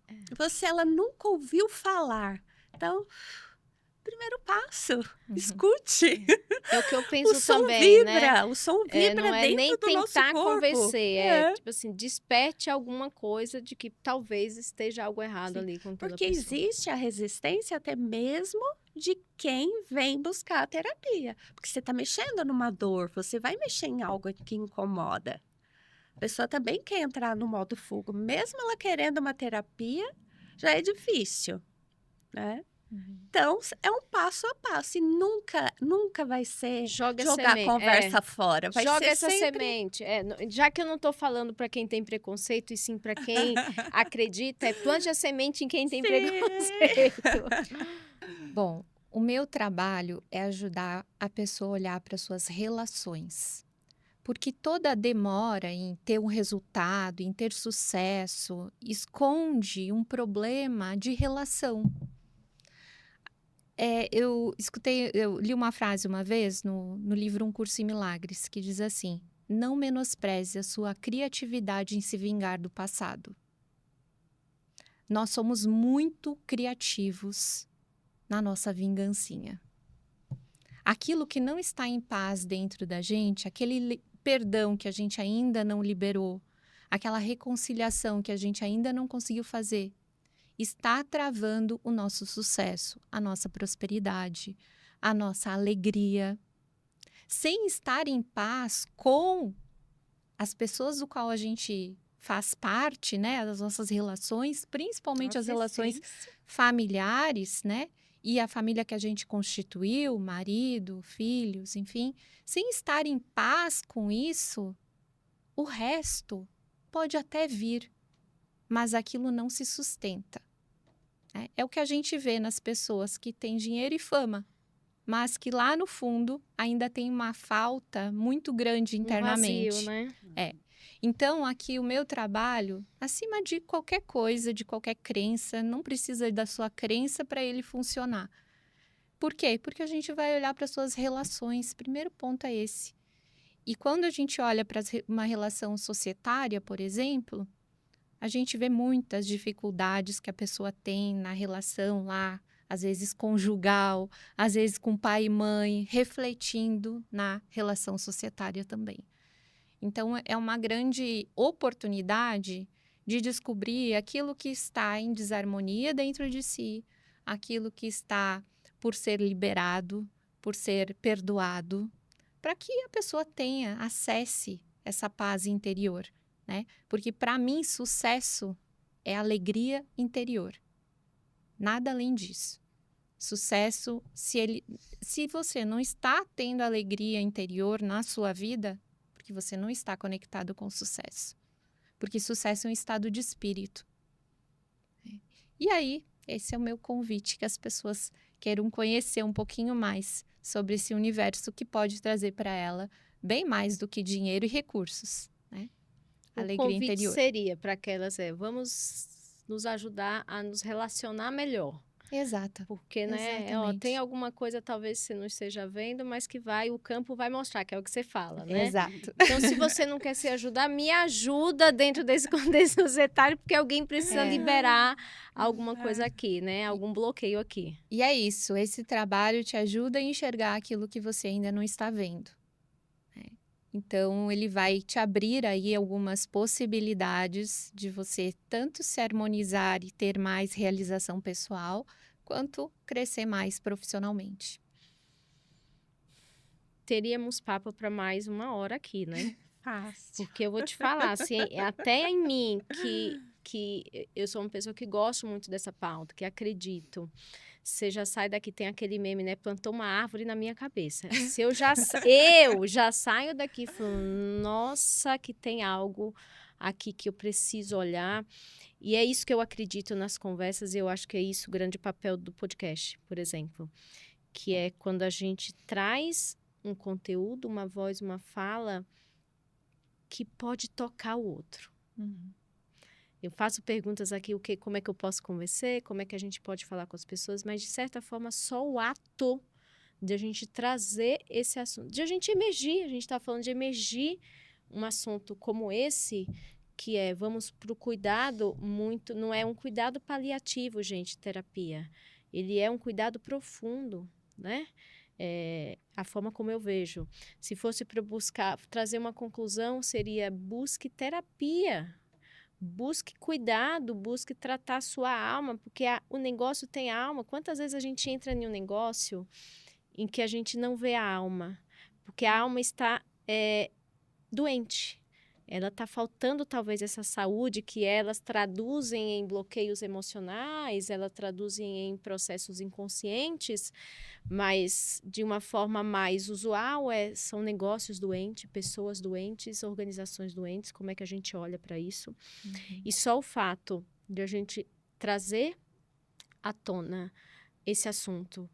Ela nunca ouviu falar. Então, primeiro passo, escute. É o que eu O penso som também, né? vibra, o som vibra Não é nem dentro do nosso tentar corpo. convencer, é tipo assim, desperte alguma coisa de que talvez esteja algo errado Sim, ali com aquela porque pessoa. existe a resistência até mesmo de quem vem buscar a terapia. Porque você está mexendo numa dor, você vai mexer em algo que incomoda. A pessoa também quer entrar no modo fuga. Mesmo ela querendo uma terapia, já é difícil, né? Então, é um passo a passo. E nunca vai ser Joga jogar a semente, conversa fora. Vai joga ser essa sempre... semente. Já que eu não estou falando para quem tem preconceito, e sim para quem acredita, plante a semente em quem tem Sim. preconceito. Bom, o meu trabalho é ajudar a pessoa a olhar para suas relações. Porque toda demora em ter um resultado, em ter sucesso, esconde um problema de relação. Eu li uma frase uma vez no livro Um Curso em Milagres, que diz assim: não menospreze a sua criatividade em se vingar do passado. Nós somos muito criativos na nossa vingancinha. Aquilo que não está em paz dentro da gente, aquele perdão que a gente ainda não liberou, aquela reconciliação que a gente ainda não conseguiu fazer, está travando o nosso sucesso, a nossa prosperidade, a nossa alegria. Sem estar em paz com as pessoas do qual a gente faz parte, né, as nossas relações, principalmente as relações familiares, né, e a família que a gente constituiu, marido, filhos, enfim, sem estar em paz com isso, o resto pode até vir, mas aquilo não se sustenta. Né? É o que a gente vê nas pessoas que têm dinheiro e fama, mas que lá no fundo ainda tem uma falta muito grande internamente. Um vazio, né? Então, aqui o meu trabalho, acima de qualquer coisa, de qualquer crença, não precisa da sua crença para ele funcionar. Por quê? Porque a gente vai olhar para as suas relações. Primeiro ponto é esse. E quando a gente olha para uma relação societária, por exemplo, a gente vê muitas dificuldades que a pessoa tem na relação lá, às vezes conjugal, às vezes com pai e mãe, refletindo na relação societária também. Então, é uma grande oportunidade de descobrir aquilo que está em desarmonia dentro de si, aquilo que está por ser liberado, por ser perdoado, para que a pessoa acesse essa paz interior, né? Porque, para mim, sucesso é alegria interior. Nada além disso. Sucesso, se você não está tendo alegria interior na sua vida, porque você não está conectado com o sucesso. Porque sucesso é um estado de espírito. E aí, esse é o meu convite, que as pessoas queiram conhecer um pouquinho mais sobre esse universo que pode trazer para ela bem mais do que dinheiro e recursos, né? O Alegria convite interior. seria para aquelas vamos nos ajudar a nos relacionar melhor. Exato. Porque, né, tem Exatamente. alguma coisa talvez você não esteja vendo, mas que o campo vai mostrar, que é o que você fala, né? Exato. Então, se você não quer se ajudar, me ajuda dentro desse contexto societário, porque alguém precisa liberar alguma coisa aqui, né? Algum bloqueio aqui. E é isso, esse trabalho te ajuda a enxergar aquilo que você ainda não está vendo, né? Então, ele vai te abrir aí algumas possibilidades de você tanto se harmonizar e ter mais realização pessoal, quanto crescer mais profissionalmente. Teríamos papo para mais 1 hora aqui, né? Fácil. Porque eu vou te falar, assim, até em mim, que eu sou uma pessoa que gosto muito dessa pauta, que acredito. Você já sai daqui, tem aquele meme, né? Plantou uma árvore na minha cabeça. Se eu já saio daqui falando, nossa, que tem algo aqui que eu preciso olhar. E é isso que eu acredito nas conversas, e eu acho que é isso o grande papel do podcast, por exemplo. Que é quando a gente traz um conteúdo, uma voz, uma fala que pode tocar o outro. Eu faço perguntas aqui, como é que eu posso convencer, como é que a gente pode falar com as pessoas, mas de certa forma só o ato de a gente trazer esse assunto, de a gente emergir, a gente está falando de emergir um assunto como esse, que é, vamos para o cuidado muito, não é um cuidado paliativo, gente, terapia. Ele é um cuidado profundo, né? A forma como eu vejo. Se fosse para buscar, trazer uma conclusão, seria busque terapia. Busque cuidado, busque tratar a sua alma, porque o negócio tem alma. Quantas vezes a gente entra em um negócio em que a gente não vê a alma? Porque a alma está doente. Ela está faltando talvez essa saúde que elas traduzem em bloqueios emocionais, elas traduzem em processos inconscientes, mas de uma forma mais usual são negócios doentes, pessoas doentes, organizações doentes. Como é que a gente olha para isso? E só o fato de a gente trazer à tona esse assunto,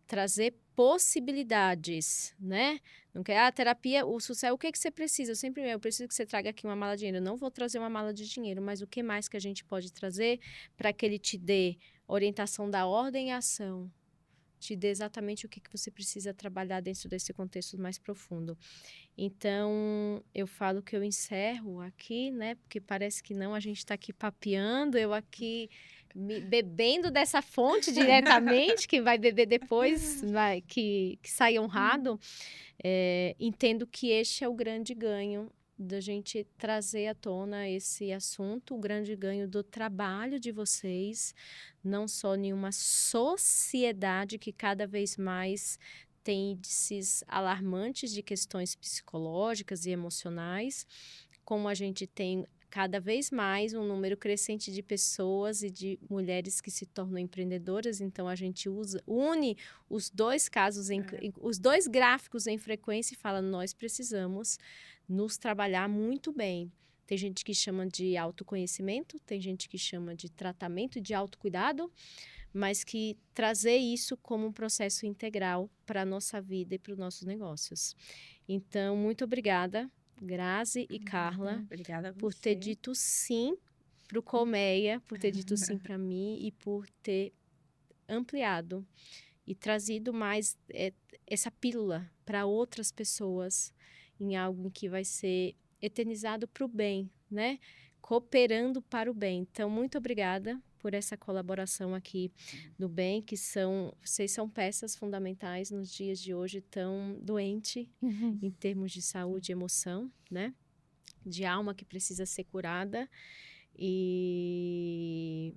trazer possibilidades, né? Não quer terapia, o sucesso, o que você precisa? Eu preciso que você traga aqui uma mala de dinheiro. Eu não vou trazer uma mala de dinheiro, mas o que mais que a gente pode trazer para que ele te dê orientação da ordem e ação, te dê exatamente o que você precisa trabalhar dentro desse contexto mais profundo. Então, eu falo que eu encerro aqui, né? Porque parece que não, a gente está aqui papeando, eu aqui bebendo dessa fonte diretamente, que vai beber depois, que sai honrado. Entendo que este é o grande ganho da gente trazer à tona esse assunto, o grande ganho do trabalho de vocês, não só em uma sociedade que cada vez mais tem índices alarmantes de questões psicológicas e emocionais, como a gente tem cada vez mais um número crescente de pessoas e de mulheres que se tornam empreendedoras. Então a gente une os dois casos, os dois gráficos em frequência e fala, nós precisamos nos trabalhar muito bem. Tem gente que chama de autoconhecimento, tem gente que chama de tratamento de autocuidado, mas que trazer isso como um processo integral para a nossa vida e para os nossos negócios. Então, muito obrigada, Grazi e Carla, Obrigada a por você. ter dito sim para o Colmeia, por ter dito sim para mim e por ter ampliado e trazido mais essa pílula para outras pessoas em algo que vai ser eternizado para o bem, né? Cooperando para o bem. Então, muito obrigada por essa colaboração aqui no bem, vocês são peças fundamentais nos dias de hoje tão doente em termos de saúde e emoção, né? De alma que precisa ser curada. E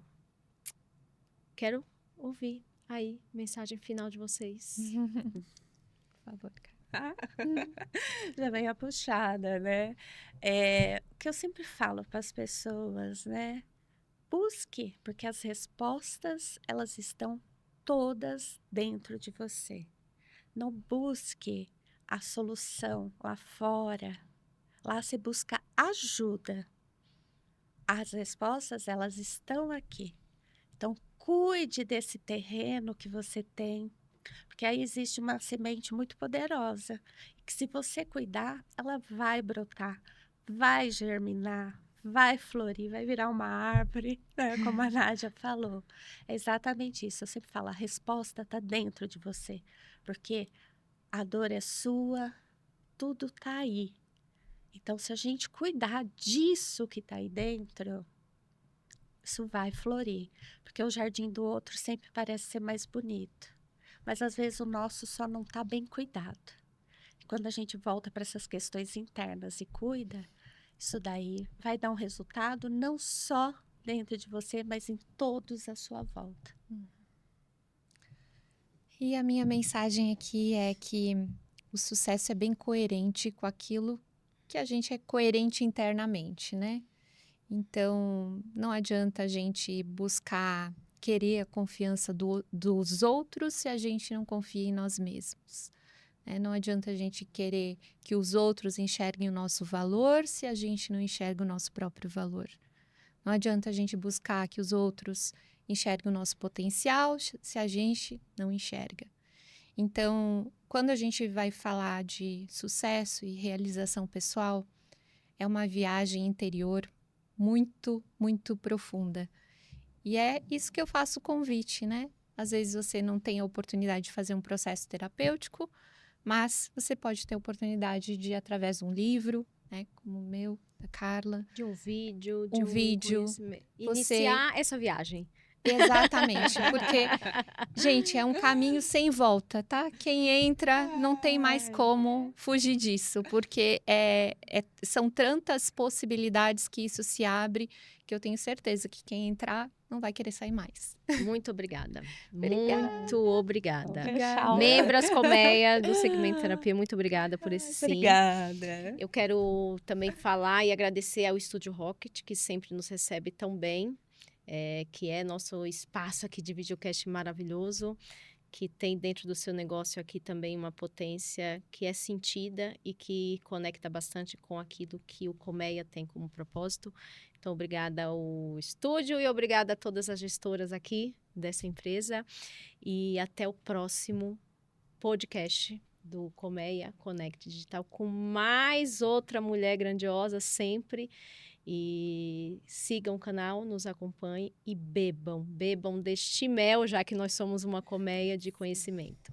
quero ouvir aí mensagem final de vocês. Por favor, Já vem a puxada, né? O que eu sempre falo para as pessoas, né? Busque, porque as respostas, elas estão todas dentro de você. Não busque a solução lá fora. Lá se busca ajuda. As respostas, elas estão aqui. Então, cuide desse terreno que você tem, porque aí existe uma semente muito poderosa, que se você cuidar, ela vai brotar, vai germinar, vai florir, vai virar uma árvore, né, como a Nádia falou. É exatamente isso, eu sempre falo, a resposta está dentro de você, porque a dor é sua, tudo está aí. Então, se a gente cuidar disso que está aí dentro, isso vai florir, porque o jardim do outro sempre parece ser mais bonito, mas às vezes o nosso só não está bem cuidado. E quando a gente volta para essas questões internas e cuida, isso daí vai dar um resultado não só dentro de você, mas em todos à sua volta. E a minha mensagem aqui é que o sucesso é bem coerente com aquilo que a gente é coerente internamente, né? Então, não adianta a gente buscar querer a confiança dos outros se a gente não confia em nós mesmos, né? Não adianta a gente querer que os outros enxerguem o nosso valor se a gente não enxerga o nosso próprio valor. Não adianta a gente buscar que os outros enxerguem o nosso potencial se a gente não enxerga. Então, quando a gente vai falar de sucesso e realização pessoal, é uma viagem interior muito, muito profunda. E é isso que eu faço o convite, né? Às vezes você não tem a oportunidade de fazer um processo terapêutico, mas você pode ter a oportunidade de, através de um livro, né, como o meu, da Carla, De um vídeo, um vídeo, conhecimento. você... Iniciar essa viagem. Exatamente, porque, gente, é um caminho sem volta, tá? Quem entra não tem mais como fugir disso, porque são tantas possibilidades que isso se abre, que eu tenho certeza que quem entrar não vai querer sair mais. Muito obrigada. Obrigada. Muito obrigada. Obrigada. Membras Colmeia do segmento terapia, muito obrigada por esse sim. Obrigada. Eu quero também falar e agradecer ao Estúdio Rocket, que sempre nos recebe tão bem, que é nosso espaço aqui de videocast maravilhoso, que tem dentro do seu negócio aqui também uma potência que é sentida e que conecta bastante com aquilo que o Colmeia tem como propósito. Então, obrigada ao estúdio e obrigada a todas as gestoras aqui dessa empresa. E até o próximo podcast do Colmeia Connect Digital com mais outra mulher grandiosa sempre. E sigam o canal, nos acompanhem e bebam deste mel, já que nós somos uma colmeia de conhecimento.